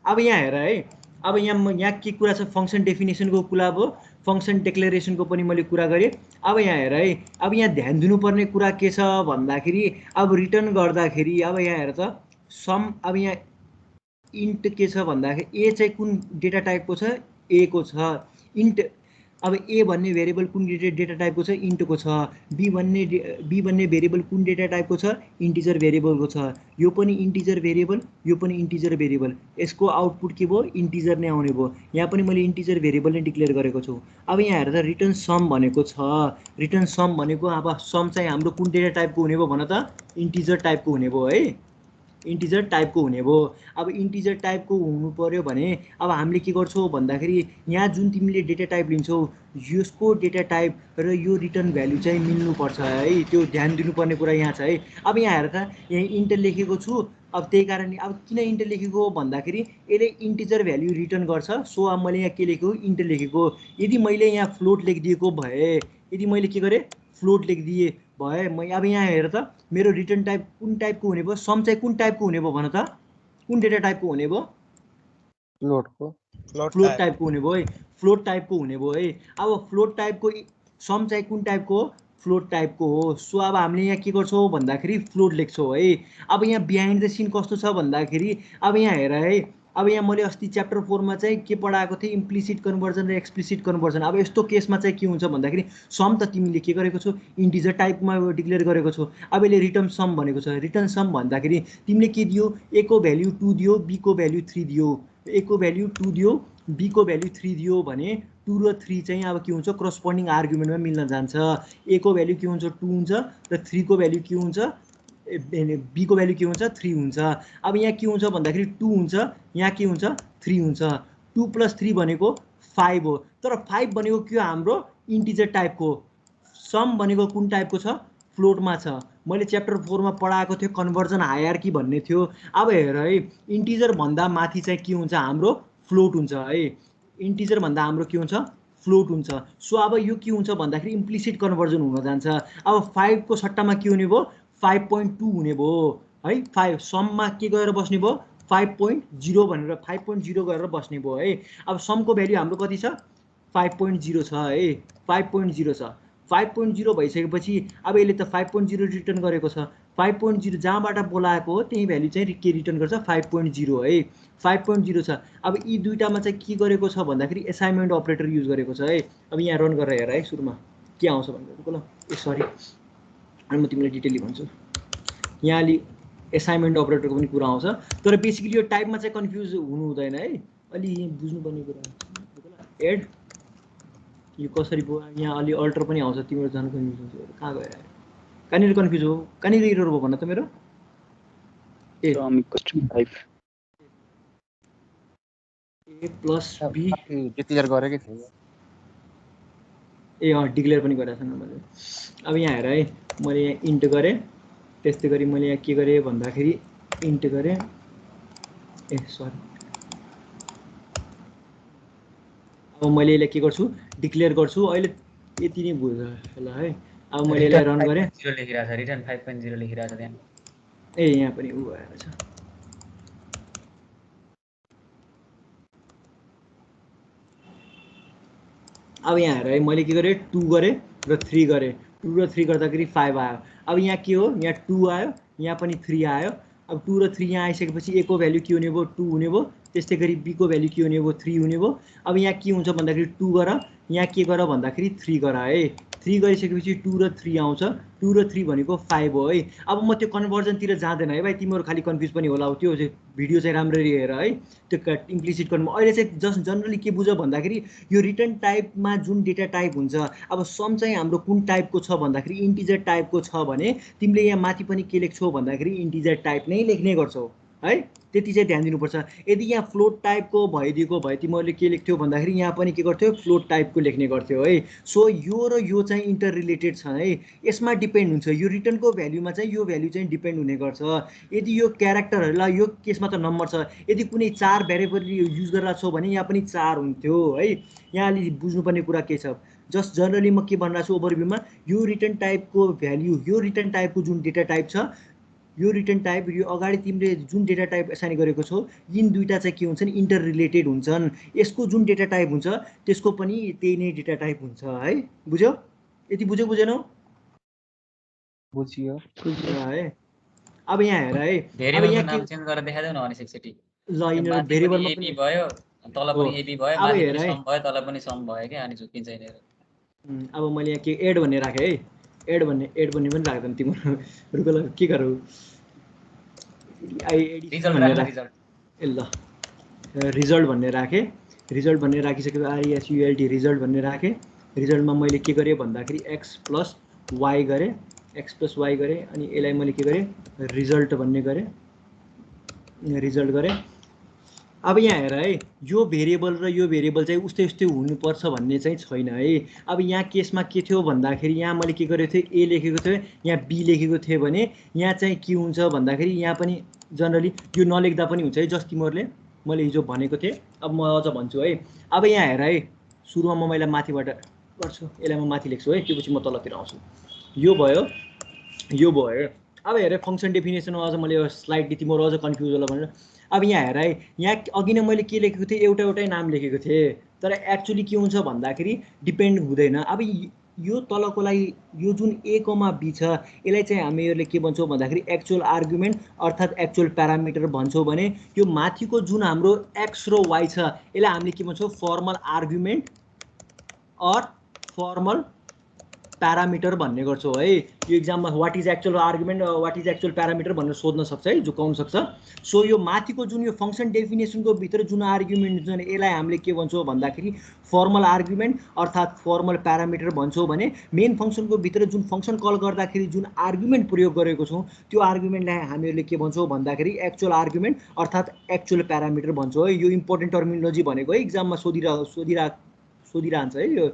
अब यहाँ हेर है, अब यहाँ के कुरा छ, फङ्सन डेफिनेसनको कुरा भयो, फङ्सन डिक्लेरेसनको पनि मैले कुरा गरेँ। अब यहाँ हेर है, अब यहाँ ध्यान दिनुपर्ने कुरा के छ भन्दाखेरि अब रिटर्न गर्दाखेरि अब यहाँ हेर त सम, अब यहाँ इन्ट के छ भन्दाखेरि ए चाहिँ कुन डेटा टाइपको छ, ए को छ इन्ट। अब ए भन्ने भेरिएबल कुन डेटा टाइपको छ, इन्टको छ। बी भन्ने भेरिएबल कुन डेटा टाइपको छ, इन्टिजर भेरिएबलको छ। यो पनि इन्टिजर भेरिएबल, यो पनि इन्टिजर भेरिएबल, यसको आउटपुट के भयो, इन्टिजर नै आउने भयो। यहाँ पनि मैले इन्टिजर भेरिएबल नै डिक्लेयर गरेको छु। अब यहाँ हेर्दा रिटर्न सम भनेको छ, रिटर्न सम भनेको अब सम चाहिँ हाम्रो कुन डेटा टाइपको हुने भयो भन त, इन्टिजर टाइपको हुने भयो है, इन्टिजर टाइपको हुने भयो। अब इन्टिजर टाइपको हुनु पर्यो भने अब हामीले के गर्छौँ भन्दाखेरि यहाँ जुन तिमीले डेटा टाइप लिन्छौ यसको डेटा टाइप र यो रिटर्न भ्यालु चाहिँ मिल्नुपर्छ है, त्यो ध्यान दिनुपर्ने कुरा यहाँ छ है। अब यहाँ हेर त यहाँ इन्ट लेखेको छु, अब त्यही कारणले अब किन इन्ट लेखेको भन्दाखेरि यसले इन्टिजर भ्यालु रिटर्न गर्छ। सो अब मैले यहाँ के लेखेको, इन्ट लेखेको। यदि मैले यहाँ फ्लोट लेखिदिएको भए, यदि मैले के गरेँ फ्लोट लेखिदिएँ भए, म अब यहाँ हेर त मेरो रिटर्न टाइप कुन टाइपको हुने भयो, सम चाहिँ कुन टाइपको हुने भयो भन त, कुन डेटा टाइपको हुने भयो, फ्लोट टाइपको हुने भयो है, फ्लोट टाइपको हुने भयो है। अब फ्लोट टाइपको सम चाहिँ कुन टाइपको हो, फ्लोट टाइपको हो। सो अब हामीले यहाँ के गर्छौँ भन्दाखेरि फ्लोट लेख्छौँ है। अब यहाँ बिहाइन्ड द सिन कस्तो छ भन्दाखेरि अब यहाँ हेर है, अब यहाँ मैले अस्ति च्याप्टर 4 मा चाहिँ के पढाएको थिएँ, इम्प्लिसिट कन्भर्जन र एक्सप्लिसिट कन्भर्जन। अब यस्तो केसमा चाहिँ के हुन्छ भन्दाखेरि सम त तिमीले के गरेको छौ, इन्टिजर टाइपमा डिक्लेयर गरेको छौ। अब यसले रिटर्न सम भनेको छ। रिटर्न सम भन्दाखेरि तिमीले के दियो, ए को भ्याल्यु 2 दियो, बी को भ्याल्यु 3 दियो। ए को भ्याल्यु 2 दियो, बी को भ्याल्यु 3 दियो भने 2 र 3 चाहिँ अब के हुन्छ, करस्पोन्डिङ आर्गुमेन्टमा मिल्न जान्छ। ए को भ्याल्यु के हुन्छ, 2 हुन्छ र 3 को भ्याल्यु के हुन्छ, बी को भ्याल्यु के हुन्छ, 3 हुन्छ। अब यहाँ के हुन्छ भन्दाखेरि 2 हुन्छ, यहाँ के हुन्छ, 3 हुन्छ। 2 + 3 भनेको 5 हो। तर 5 भनेको के हो, हाम्रो इन्टिजर टाइपको। सम भनेको कुन टाइपको छ, फ्लोटमा छ। मैले च्याप्टर 4 मा पढाएको थियो कन्भर्जन हायरार्की भन्ने थियो। अब हेर है, इन्टिजर भन्दा माथि चाहिँ के हुन्छ, हाम्रो फ्लोट हुन्छ है। इन्टिजर भन्दा हाम्रो के हुन्छ, फ्लोट हुन्छ। सो अब यो के हुन्छ भन्दाखेरि इम्प्लिसिट कन्भर्जन हुन जान्छ। अब 5 को सट्टामा के हुने भयो, 5.2 हुने भयो है। 5 सममा के गएर बस्ने भयो, 5.0 भनेर 5.0 गरेर बस्ने भयो है। अब समको भ्याल्यु हाम्रो कति छ, 5.0 छ है, 5.0 छ। 5.0 भइसकेपछि अब यसले त 5.0 रिटर्न गरेको छ। 5.0 जहाँबाट बोलाएको हो त्यही भ्याल्यु चाहिँ के रिटर्न गर्छ, 5.0 है। 5.0 छ। अब यी दुईटामा चाहिँ के गरेको छ भन्दाखेरि एसाइनमेन्ट अपरेटर युज गरेको छ है। अब यहाँ रन गरेर हेर है, सुरुमा के आउँछ भनेको ल, ए सरी, अनि म तिमीलाई डिटेलली भन्छु। यहाँ अलि एसाइनमेन्ट अपरेटरको पनि कुरा आउँछ, तर बेसिकली यो टाइपमा चाहिँ कन्फ्युज हुनु हुँदैन है, अलि बुझ्नुपर्ने कुरा। एड यो कसरी भयो, यहाँ अलि अल्टर पनि आउँछ, तिम्रो जान कन्फ्युज हुन्छ। कहाँ गएर कहाँनिर कन्फ्युज हो, कहाँनिर एरर भयो भन्न त मेरो। ए ए प्लस बी डिक्लेयर गरेकै थिएँ। ए डिक्लेयर पनि गरेको छैन मैले। अब यहाँ हेर है, मैले यहाँ इन्ट गरेँ, त्यस्तै गरी मैले यहाँ के गरेँ भन्दाखेरि इन्ट गरेँ, ए सरी, अब मैले यसलाई के गर्छु, डिक्लेयर गर्छु। अहिले यति नै बुझ्छ होला है। अब मैले यसलाई रन गरेँ, 0 लेखिरहेको छ, रिटर्न 5.0 लेखिरहेको छ त्यहाँ। ए यहाँ पनि उ आएको छ। अब यहाँ हेर है, मैले के गरेँ, 2 गरेँ र 3 गरेँ। 2 र 3 गर्दाखेरि 5 आयो। अब यहाँ के हो, यहाँ 2 आयो, यहाँ पनि 3 आयो। अब 2 र 3 यहाँ आइसकेपछि ए को भ्याल्यु के हुने भयो, 2 हुने भयो। त्यस्तै गरी बी को भ्याल्यु के हुने भयो, 3 हुने भयो। अब यहाँ के हुन्छ भन्दाखेरि 2 गर, यहाँ के गर भन्दाखेरि 3 गर है। 3 गरिसकेपछि 2 र 3 आउँछ। 2 र 3 भनेको 5 हो है। अब म त्यो कन्भर्जनतिर जाँदैन है भाइ, तिमीहरू खालि कन्फ्युज पनि होला। त्यो भिडियो चाहिँ राम्ररी हेर है। त्यो इम्प्लिसिट कन्भर्जन अहिले चाहिँ जस्ट जनरली के बुझ भन्दाखेरि यो रिटर्न टाइपमा जुन डेटा टाइप हुन्छ, अब सम चाहिँ हाम्रो कुन टाइपको छ भन्दाखेरि इन्टिजर टाइपको छ भने तिमीले यहाँ माथि पनि के लेख्छौ भन्दाखेरि इन्टिजर टाइप नै लेख्ने गर्छौ है। त्यति चाहिँ ध्यान दिनुपर्छ। यदि यहाँ फ्लोट टाइपको भइदिएको भए तिमीहरूले के लेख्थ्यौ भन्दाखेरि यहाँ पनि के गर्थ्यौ, फ्लोट टाइपको लेख्ने गर्थ्यौ है। सो यो र यो चाहिँ इन्टर रिलेटेड छ है, यसमा डिपेन्ड हुन्छ। यो रिटर्नको भ्याल्युमा चाहिँ यो भ्याल्यु चाहिँ डिपेन्ड हुने गर्छ। यदि यो क्यारेक्टरहरूलाई, यो केसमा त नम्बर छ, यदि कुनै 4 भेरिएबल युज गरिरहेको छौ भने यहाँ पनि 4 हुन्थ्यो है। यहाँ अलि बुझ्नुपर्ने कुरा के छ, जस्ट जनरली म के भनिरहेको छु ओभरभ्यूमा, यो रिटर्न टाइपको भ्याल्यु, यो रिटर्न टाइपको जुन डेटा टाइप छ, यो रिटर्न टाइप, यो अगाडि तिमीले जुन डेटा टाइप एसाइन गरेको छौ, यिन दुईटा चाहिँ के हुन्छन्, इन्टर रिलेटेड हुन्छन्। यसको जुन डेटा टाइप हुन्छ त्यसको पनि त्यही नै डेटा टाइप हुन्छ है। बुझ्यौ, यति बुझ्यौ बुझेनौ, बुझियो है। अब यहाँ हेर है, अब यहाँ नाम चेन्ज गरेर देखाइदेऊ न अनि एकचोटि। ल यिनीहरु भेरिएबलमा एबी भयो, तल पनि एबी भयो, अब माथि हेर पनि है, सम भयो, तल पनि सम भयो के, अनि झुकिन्छ यिनीहरु। अब मैले यहाँ के एड भन्ने राखेँ है, एड भन्ने पनि राख्दैन तिमीहरुको ल के गरौ, रिजल्ट राख्न, रिजल्ट ए ल रिजल्ट भन्ने राखेँ। रिजल्ट भन्ने राखिसकेपछि आरइएसयुएलटी रिजल्ट भन्ने राखेँ। रिजल्टमा मैले के गरेँ भन्दाखेरि एक्स प्लस वाई गरेँ, अनि यसलाई मैले के गरेँ, रिजल्ट भन्ने गरेँ, रिजल्ट गरेँ। अब यहाँ हेर है, यो भेरिएबल र यो भेरिएबल चाहिँ उस्तै उस्तै हुनुपर्छ भन्ने चाहिँ छैन है। अब यहाँ केसमा के थियो भन्दाखेरि यहाँ मैले के गरेको थिएँ, ए लेखेको थिएँ, यहाँ बी लेखेको थिएँ भने यहाँ चाहिँ के हुन्छ भन्दाखेरि यहाँ पनि जनरली यो नलेख्दा पनि हुन्छ है, जस्ट तिमीहरूले मैले हिजो भनेको थिएँ। अब म अझ भन्छु है। अब यहाँ हेर है, सुरुमा म मैले माथिबाट गर्छु, यसलाई म माथि लेख्छु है, त्यसपछि म तलतिर आउँछु। यो भयो, यो भयो। अब हेर फङ्सन डेफिनेसनमा अझ मैले स्लाइड तिमीहरू अझ कन्फ्युज होला भनेर। अब यहाँ हेर है, यहाँ अघि नै मैले के लेखेको थिएँ, एउटै नाम लेखेको थिएँ, तर एक्चुअली के हुन्छ भन्दाखेरि डिपेन्ड हुँदैन। अब यो तलकोलाई यो जुन a, b छ यसलाई चाहिँ हामीहरूले के भन्छौँ भन्दाखेरि एक्चुअल आर्गुमेन्ट अर्थात् एक्चुअल प्यारामिटर भन्छौँ भने यो माथिको जुन हाम्रो x र y छ यसलाई हामीले के भन्छौँ formal argument or formal parameter भन्ने गर्छौँ है। यो एक्जाममा what is actual argument what is actual parameter भनेर सोध्न सक्छ है, झुकाउन सक्छ। सो यो माथिको जुन यो फङ्सन डेफिनेसनको भित्र जुन आर्गुमेन्ट छ यसलाई हामीले के भन्छौँ भन्दाखेरि फर्मल आर्गुमेन्ट अर्थात् फर्मल प्यारामिटर भन्छौँ भने मेन फङ्सनको भित्र जुन फङ्सन कल गर्दाखेरि जुन आर्गुमेन्ट प्रयोग गरेको छौँ त्यो आर्गुमेन्टलाई हामीहरूले के भन्छौँ भन्दाखेरि एक्चुअल आर्गुमेन्ट अर्थात् एक्चुअल प्यारामिटर भन्छौँ है। यो इम्पोर्टेन्ट टर्मिनोलोजी भनेको है, एक्जाममा सोधिरहन्छ है यो।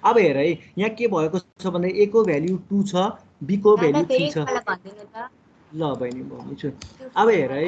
अब हेर है यहाँ के भएको छ भन्दा a को भ्याल्यु 2 छ, b को भ्याल्यु 3 छ। ल बहिनी म भन्छु। अब हेर है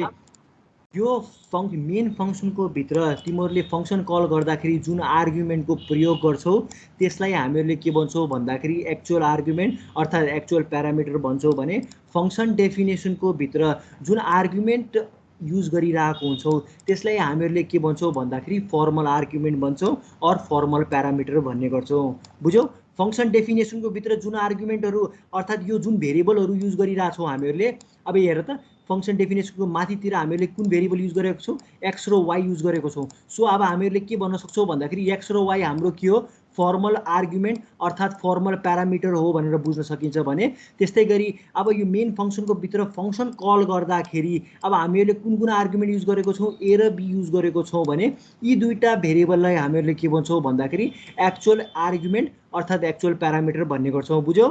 यो मेन फङ्सनको भित्र तिमीहरूले फङ्सन कल गर्दाखेरि जुन आर्गुमेन्टको प्रयोग गर्छौ त्यसलाई हामीहरूले के भन्छौँ भन्दाखेरि एक्चुअल आर्गुमेन्ट अर्थात् एक्चुअल प्यारामिटर भन्छौँ भने फङ्सन डेफिनेसनको भित्र जुन आर्गुमेन्ट युज गरिरहेको हुन्छौँ त्यसलाई हामीहरूले के भन्छौँ भन्दाखेरि फर्मल आर्गुमेन्ट भन्छौँ अर फर्मल प्यारामिटर भन्ने गर्छौँ। बुझ्यौ? फङ्सन डेफिनेसनको भित्र जुन आर्गुमेन्टहरू अर्थात् यो जुन भेरिएबलहरू युज गरिरहेछौँ हामीहरूले, अब हेर त फङ्सन डेफिनेसनको माथितिर हामीहरूले कुन भेरिएबल युज गरेको छौँ x र y युज गरेको छौँ। सो अब हामीहरूले के भन्न सक्छौँ भन्दाखेरि x र y हाम्रो के हो फर्मल आर्गुमेन्ट अर्थात् फर्मल प्यारामिटर हो भनेर बुझ्न सकिन्छ भने त्यस्तै गरी अब यो मेन फङ्सनको भित्र फङ्सन कल गर्दाखेरि अब हामीहरूले कुन कुन आर्गुमेन्ट युज गरेको छौँ a र b युज गरेको छौँ भने यी दुईटा भेरिएबललाई हामीहरूले के भन्छौँ भन्दाखेरि एक्चुअल आर्गुमेन्ट अर्थात् एक्चुअल प्यारामिटर भन्ने गर्छौँ। बुझ्यौ?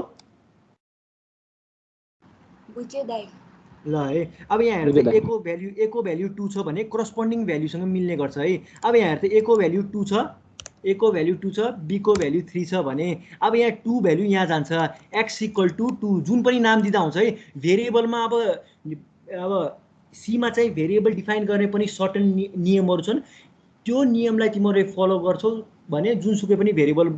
बुझ्यो दाइ। ल है अब यहाँ हेर्दा a को भ्याल्यु 2 छ भने करस्पोन्डिङ भ्याल्युसँग मिल्ने गर्छ है। अब यहाँ हेर्दा a को भ्याल्यु 2 छ, a को भ्याल्यु 2 छ, b को भ्याल्यु 3 छ भने अब यहाँ 2 भ्याल्यु यहाँ जान्छ x = 2 जुन पनि नाम दिँदा हुन्छ है। भेरिएबलमा अब सीमा चाहिँ भेरिएबल डिफाइन गर्ने पनि सर्टन नियमहरू छन्, त्यो नियमलाई तिमीहरूले फलो गर्छौ भने जुनसुकै पनि भेरिएबल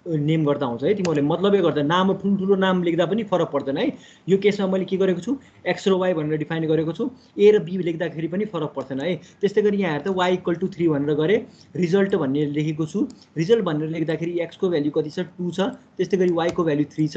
नेम गर्दा हुन्छ है। तिमीहरूले मतलबै गर्दा नाम ठुल्ठुलो नाम लेख्दा पनि फरक पर्दैन है। यो केसमा मैले के गरेको छु x र y भनेर डिफाइन गरेको छु, a र b लेख्दाखेरि पनि फरक पर्दैन है। त्यस्तै गरी यहाँ हेर्दा y = 3 भनेर गरे, रिजल्ट भन्ने लेखेको छु। रिजल्ट भनेर लेख्दाखेरि x को भ्याल्यु कति छ 2 छ, त्यस्तै गरी y को भ्याल्यु 3 छ।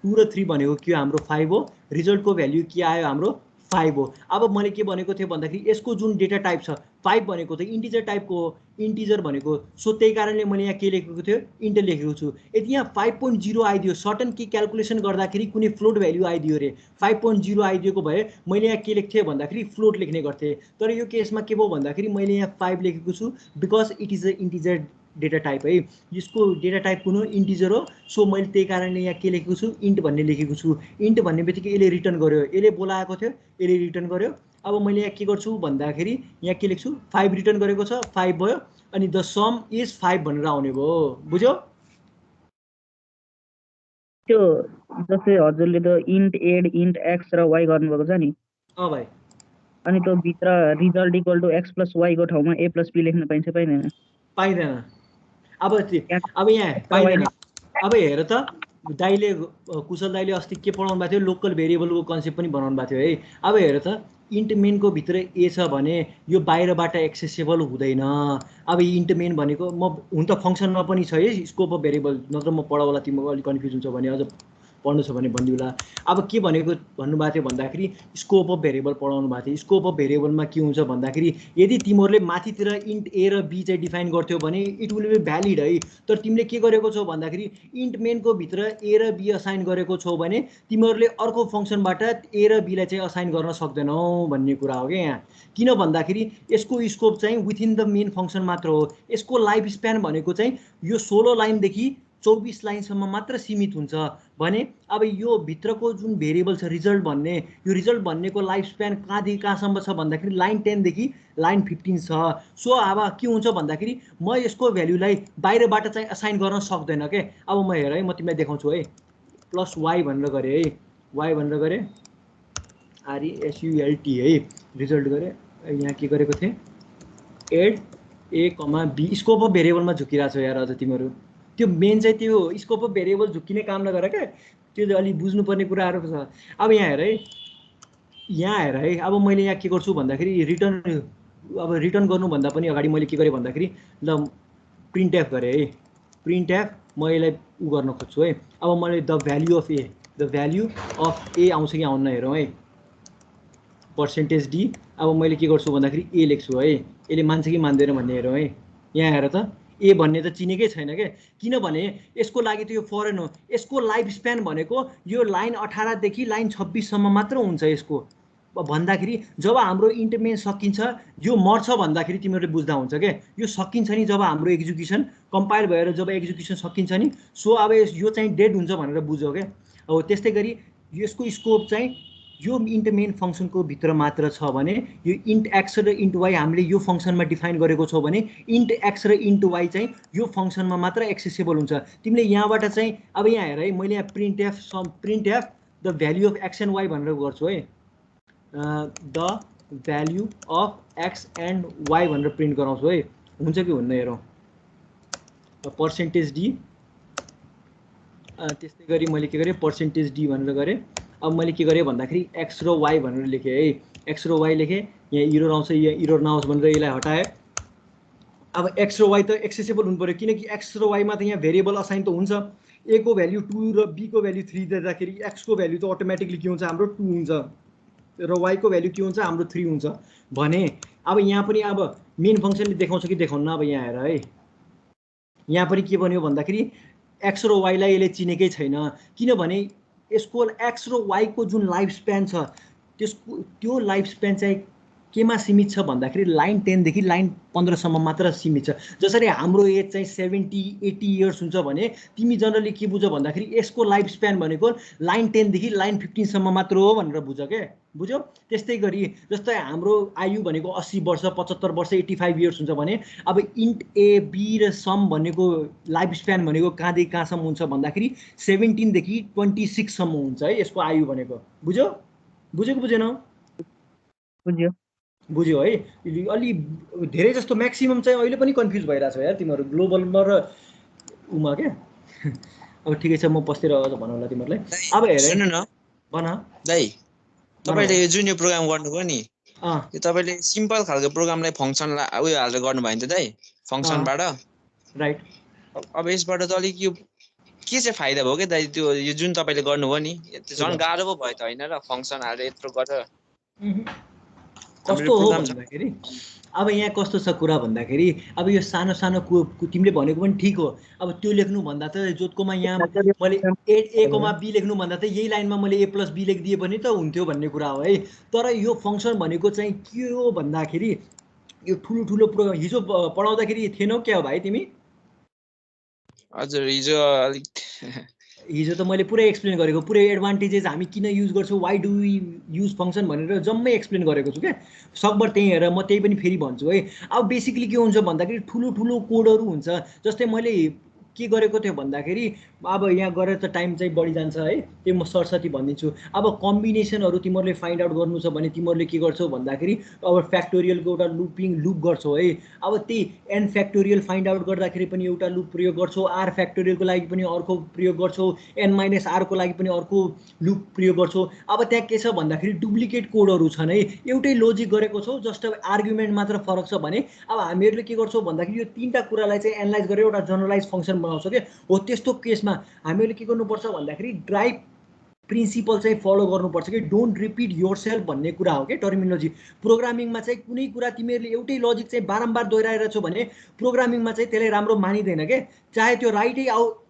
2 र 3 भनेको के हो हाम्रो 5 हो। रिजल्टको भ्याल्यु के आयो हाम्रो 5 हो। अब मैले के भनेको थिएँ भन्दाखेरि यसको जुन डेटा टाइप छ 5 भनेको त इन्टिजर टाइपको हो, इन्टिजर भनेको, सो त्यही कारणले मैले यहाँ के लेखेको थियो इन्ट लेखेको छु। यदि यहाँ 5.0 आइदियो सर्टन के क्यालकुलेसन गर्दाखेरि कुनै फ्लोट भ्याल्यु आइदियो अरे 5.0 आइदिएको भए मैले यहाँ के लेख्थेँ भन्दाखेरि फ्लोट लेख्ने गर्थेँ। तर यो केसमा के भयो भन्दाखेरि मैले यहाँ 5 लेखेको छु because it is a integer data type है। यसको डेटा टाइप कुन हो इन्टिजर हो। सो मैले त्यही कारणले यहाँ के लेखेको छु इन्ट भन्ने लेखेको छु। इन्ट भन्ने बित्तिकै यसले रिटर्न गर्यो, यसले बोलाएको थियो यसले रिटर्न गर्यो। अब मैले यहाँ के गर्छु भन्दाखेरि यहाँ के लेख्छु 5 रिटर्न गरेको छ 5 भयो अनि द सम इज 5 भनेर आउने भयो। बुझ्यौ? त्यो जस्तै हजुरले त इन्ट एड इन्ट x र y गर्नुभएको छ नि, भाइ अनि त्यो भित्र रिजल्ट = x + y को ठाउँमा a + b लेख्न पाइन्छ पाइँदैन? पाइँदैन। अब यहाँ पाइँदैन। अब हेर त दाइले कुशल दाइले अस्ति के पढाउनु भएको थियो लोकल भेरिएबलको कन्सेप्ट पनि बनाउनु भएको थियो है। अब हेर त इन्ट मेनको भित्र ए छ भने यो बाहिरबाट एक्सेसेबल हुँदैन। अब इन्ट मेन भनेको म हुन त फङ्सनमा पनि छ है स्कोप अफ भेरिएबल, नत्र म पढाउला तिम्रो अलिक कन्फ्युज हुन्छ भने अझ पढ्नु छ भने भनिदिउँला। अब के भनेको भन्नुभएको थियो भन्दाखेरि स्कोप अफ भेरिएबल पढाउनु भएको थियो। स्कोप अफ भेरिएबलमा के हुन्छ भन्दाखेरि यदि तिमीहरूले माथितिर इन्ट ए र बी चाहिँ डिफाइन गर्थ्यौ भने इट विल बी भ्यालिड है। तर तिमीले के गरेको छौ भन्दाखेरि इन्ट मेनको भित्र ए र बी असाइन गरेको छौ भने तिमीहरूले अर्को फङ्सनबाट ए र बीलाई चाहिँ असाइन गर्न सक्दैनौ भन्ने कुरा हो क्या यहाँ। किन भन्दाखेरि यसको स्कोप चाहिँ विथिन द मेन फङ्सन मात्र हो। यसको लाइफ स्प्यान भनेको चाहिँ यो 16 लाइनदेखि 24 लाइनसम्म मात्र सीमित हुन्छ भने अब यो भित्रको जुन भेरिएबल छ रिजल्ट भन्ने, यो रिजल्ट भन्नेको लाइफ स्प्यान कहाँदेखि कहाँसम्म छ भन्दाखेरि लाइन 10 देखि लाइन 15 छ। सो अब के हुन्छ भन्दाखेरि म यसको भ्याल्युलाई बाहिरबाट चाहिँ असाइन गर्न सक्दैन के। अब म हेर है म तिमीलाई देखाउँछु है +y भनेर गरेँ है, y भनेर गरेँ RESULT है, रिजल्ट गरेँ। यहाँ के गरेको थिएँ add a, b scope of भेरिएबलमा झुकिरहेको छ यार। अझ तिमीहरू त्यो मेन चाहिँ त्यो स्कोप अफ भेरिएबल झुक्किने काम नगर क्या, त्यो चाहिँ अलिक बुझ्नुपर्ने कुराहरू छ। अब यहाँ हेर है, यहाँ हेर है, अब मैले यहाँ के गर्छु भन्दाखेरि रिटर्न गर्नुभन्दा पनि अगाडि मैले के गरेँ भन्दाखेरि ल प्रिन्ट एफ गरेँ है। प्रिन्ट एफ म यसलाई उ गर्न खोज्छु है। अब मैले द भ्याल्यु अफ ए आउँछ कि आउन्न हेरौँ है। %d अब मैले के गर्छु भन्दाखेरि ए लेख्छु है। यसले मान्छ कि मान्दैन भन्ने हेरौँ है। यहाँ हेर त ए भन्ने त चिनेकै छैन के, किनभने यसको लागि त यो फरेन हो। यसको लाइफ स्प्यान भनेको यो लाइन 18 देखि लाइन 26 सम्म मात्र हुन्छ यसको भन्दाखेरि जब हाम्रो इन्टरमेन सकिन्छ यो मर्छ भन्दाखेरि तिमीहरूले बुझ्दा हुन्छ के यो सकिन्छ नि जब हाम्रो एक्जिक्युसन कम्पाइल भएर जब एक्जिक्युसन सकिन्छ नि सो अब यो चाहिँ डेड हुन्छ भनेर बुझ्यौ के। अब त्यस्तै गरी यसको स्कोप चाहिँ यो इन्टरमेन फङ्सनको भित्र मात्र छ भने यो इन्ट एक्स र इन्ट वाई हामीले यो फङ्सनमा डिफाइन गरेको छौँ भने इन्ट एक्स र इन्ट वाई चाहिँ यो फङ्सनमा मात्र एक्सेसेबल हुन्छ। तिमीले यहाँबाट चाहिँ अब यहाँ हेर है मैले यहाँ print f the value of x and y भनेर गर्छु है। The value of x and y भनेर प्रिन्ट गराउँछु है। हुन्छ कि हुन्न हेरौँ। %d त्यस्तै गरी मैले के गरेँ %d भनेर गरेँ। अब मैले के गरेँ भन्दाखेरि एक्स र वाई भनेर लेखेँ है। एक्स र वाई लेखेँ, यहाँ इरर आउँछ यहाँ इरर नआओस् भनेर यसलाई हटाएँ। अब एक्स र वाई त एक्सेसेबल हुनु पऱ्यो किनकि एक्स र वाईमा त यहाँ भेरिएबल असाइन त हुन्छ। ए को भ्याल्यु 2 र बी को भ्याल्यु 3 दिँदाखेरि एक्स को भ्याल्यु त अटोमेटिकली के हुन्छ हाम्रो 2 हुन्छ र वाई को भ्याल्यु के हुन्छ हाम्रो 3 हुन्छ भने अब यहाँ पनि अब मेन फङ्सनले देखाउँछ कि देखाउन्न। अब यहाँ हेर है यहाँ पनि के भन्यो भन्दाखेरि एक्स र वाईलाई यसले चिनेकै छैन किनभने यसको एक्स र वाई को जुन लाइफ स्प्यान छ त्यसको त्यो लाइफ स्प्यान चाहिँ केमा सीमित छ भन्दाखेरि लाइन 10 देखि लाइन 15 सम्म मात्र सीमित छ। जसरी हाम्रो एज चाहिँ 70-80 इयर्स हुन्छ भने तिमी जनरली के बुझ भन्दाखेरि यसको लाइफ स्प्यान भनेको लाइन 10 देखि लाइन 15 सम्म मात्र हो भनेर बुझ के बुझ्यौ। त्यस्तै गरी जस्तै हाम्रो आयु भनेको 80 वर्ष 75 वर्ष 85 इयर्स हुन्छ भने अब इन्ट ए बी र सम भनेको लाइफ स्प्यान भनेको कहाँदेखि कहाँसम्म हुन्छ भन्दाखेरि 17 देखि 26 सम्म हुन्छ है यसको आयु भनेको। बुझ्यौ बुझेको बुझेनौ? बुझ्यो बुझ्यो है। अलि धेरै जस्तो म्याक्सिमम चाहिँ अहिले पनि कन्फ्युज भइरहेछ यार तिमीहरू ग्लोबलमा र उमा क्या। अब ठिकै छ म पस्तिर भनौँला तिमीहरूलाई। अब हेर सुन्नु न भन दाइ तपाईले यो जुन यो प्रोग्राम गर्नुभयो नि यो तपाईले सिम्पल खालको प्रोग्रामलाई फंक्सनलाई उयो हालेर गर्नुभयो नि त दाइ फंक्सनबाट राइट। अब यसबाट त अलिक यो के चाहिँ फाइदा भयो के दाइ त्यो यो जुन तपाईले गर्नुभयो नि झन् गाह्रो पो भयो त हैन र फंक्सन हालेर यत्रो गरेर कस्तो हो भन्दाखेरि अब यहाँ कस्तो छ कुरा भन्दाखेरि अब यो सानो सानो तिमीले भनेको पनि ठिक हो। अब त्यो लेख्नु भन्दा त जोतकोमा यहाँ मैले ए कोमा बी लेख्नु भन्दा त यही लाइनमा मैले ए प्लस बी लेखिदिए पनि त हुन्थ्यो भन्ने कुरा हो है। तर यो फङ्सन भनेको चाहिँ के हो भन्दाखेरि यो ठुलो ठुलो प्रोग्राम हिजो पढाउँदाखेरि थिएनौ क्या हो भाइ तिमी? हजुर हिजो अलिक हिजो त मैले पुरै एक्सप्लेन गरेको पुरै एडभान्टेजेस हामी किन युज गर्छौँ why do we use function भनेर जम्मै एक्सप्लेन गरेको छु क्या। सकभर त्यही हेरेर म त्यही पनि फेरि भन्छु है। अब बेसिकली के हुन्छ भन्दाखेरि ठुलो ठुलो कोडहरू हुन्छ। जस्तै मैले के गरेको थियो भन्दाखेरि अब यहाँ गरेर त टाइम चाहिँ बढी जान्छ है त्यो म सरसती भनिदिन्छु। अब कम्बिनेसनहरू तिमीहरूले फाइन्ड आउट गर्नु छ भने तिमीहरूले के गर्छौ भन्दाखेरि अब फ्याक्टोरियलको एउटा लुप गर्छौ है। अब त्यही एन फ्याक्टोरियल फाइन्ड आउट गर्दाखेरि पनि एउटा लुप प्रयोग गर्छौ, आर फ्याक्टोरियलको लागि पनि अर्को प्रयोग गर्छौ, एन माइनस आरको लागि पनि अर्को लुप प्रयोग गर्छौ। अब त्यहाँ के छ भन्दाखेरि डुप्लिकेट कोडहरू छन् है। एउटै लोजिक गरेको छौ जस्ट आर्गुमेन्ट मात्र फरक छ भने अब हामीहरूले के गर्छौँ भन्दाखेरि यो तीनटा कुरालाई चाहिँ एनालाइज गरेर एउटा जनरलाइज फङ्सन बनाउँछ के हो। त्यस्तो केसमा हामीहरूले के गर्नुपर्छ भन्दाखेरि ड्राइभ प्रिन्सिपल चाहिँ फलो गर्नुपर्छ कि डोन्ट रिपिट योर सेल्फ भन्ने कुरा हो कि टर्मिनोलोजी। प्रोग्रामिङमा चाहिँ कुनै कुरा तिमीहरूले एउटै लजिक चाहिँ बारम्बार दोहोऱ्याएर छौ भने प्रोग्रामिङमा चाहिँ त्यसलाई राम्रो मानिँदैन के। चाहे त्यो राइटै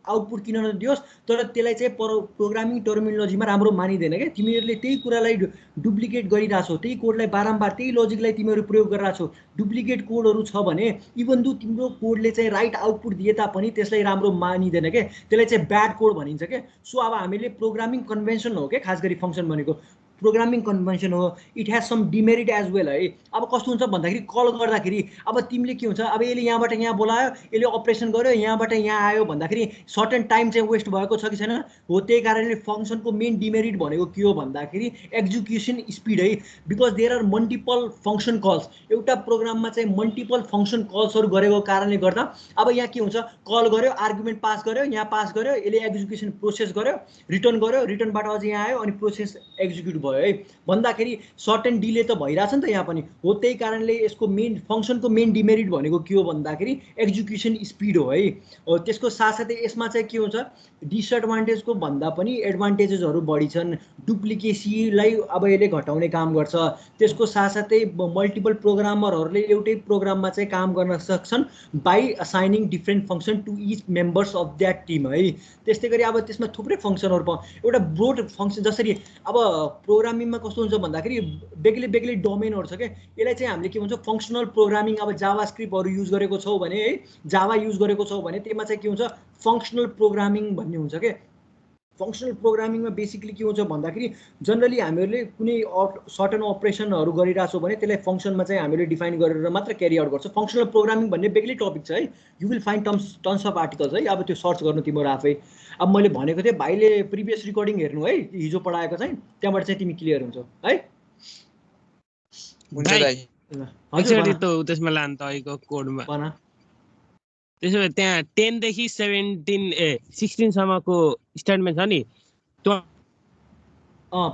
आउटपुट किन नदियोस् तर त्यसलाई चाहिँ प्रोग्रामिङ टर्मिनोलोजीमा राम्रो मानिँदैन क्या। तिमीहरूले त्यही कुरालाई डुप्लिकेट गरिरहेछौ, त्यही कोडलाई बारम्बार त्यही लजिकलाई तिमीहरू प्रयोग गरिरहेछौ। डुप्लिकेट कोडहरू छ भने इभन दो तिम्रो कोडले चाहिँ राइट आउटपुट दिए तापनि त्यसलाई राम्रो मानिँदैन के, त्यसलाई चाहिँ ब्याड कोड भनिन्छ के। सो अब हामीले प्रोग्रामिङ कन्भेन्सन हो क्या खास गरी फङ्सन भनेको प्रोग्रामिङ कन्भेन्सन हो। It has some demerit as well है। अब कस्तो हुन्छ भन्दाखेरि कल गर्दाखेरि अब तिमीले के हुन्छ अब यसले यहाँबाट यहाँ बोलायो यसले अपरेसन गर्यो यहाँबाट यहाँ आयो भन्दाखेरि सर्टेन टाइम चाहिँ वेस्ट भएको छ कि छैन हो। त्यही कारणले फङ्सनको मेन डिमेरिट भनेको के हो भन्दाखेरि एक्जिक्युसन स्पिड है। Because there are multiple function calls. एउटा प्रोग्राममा चाहिँ मल्टिपल फङ्सन कल्सहरू गरेको कारणले गर्दा अब यहाँ के हुन्छ कल गर्यो आर्गुमेन्ट पास गर्यो यहाँ पास गर्यो यसले एक्जिक्युसन प्रोसेस गर्यो रिटर्न गर्यो रिटर्नबाट अझै यहाँ आयो अनि प्रोसेस एक्जिक्युट भयो है भन्दाखेरि सर्टेन डिले त भइरहेछ नि त यहाँ पनि हो। त्यही कारणले यसको मेन फङ्सनको मेन डिमेरिट भनेको के हो भन्दाखेरि एक्जिक्युसन स्पिड हो है। त्यसको साथसाथै यसमा चाहिँ के हुन्छ डिसएडभान्टेजको भन्दा पनि एडभान्टेजेसहरू बढी छन्। डुप्लिकेसीलाई अब यसले घटाउने काम गर्छ। त्यसको साथसाथै मल्टिपल प्रोग्रामरहरूले एउटै प्रोग्राममा चाहिँ काम गर्न सक्छन् by assigning different function to each members of that team है। त्यस्तै गरी अब त्यसमा थुप्रै फङ्सनहरू एउटा ब्रोड फङ्सन जसरी अब प्रोग्रामिङमा कस्तो हुन्छ भन्दाखेरि बेग्लै बेग्लै डोमेनहरू छ क्या। यसलाई चाहिँ हामीले के भन्छ फङ्सनल प्रोग्रामिङ। अब जावा स्क्रिप्टहरू युज गरेको छौँ भने है जावा युज गरेको छौँ भने त्यसमा चाहिँ के हुन्छ फङ्सनल प्रोग्रामिङ भन्ने हुन्छ क्या। फङ्सनल प्रोग्रामिङमा बेसिकली के हुन्छ भन्दाखेरि जनरली हामीहरूले कुनै सर्टन अपरेसनहरू गरिरहेछौँ भने त्यसलाई फङ्सनमा चाहिँ हामीले डिफाइन गरेर मात्र क्यारी आउट गर्छ। फङ्सनल प्रोग्रामिङ भन्ने बेग्लै टपिक छ है। You will find tons of articles है। अब त्यो सर्च गर्नु तिमीहरू आफै। अब मैले भनेको थिएँ भाइले प्रिभियस रिकर्डिङ हेर्नु है हिजो पढाएको चाहिँ त्यहाँबाट चाहिँ तिमी क्लियर हुन्छौ है। त्यसमा लानु तपाईँको कोडमा त्यसो भए त्यहाँ 10 देखि 16 सम्मको स्टेटमेन्ट छ नि त्यो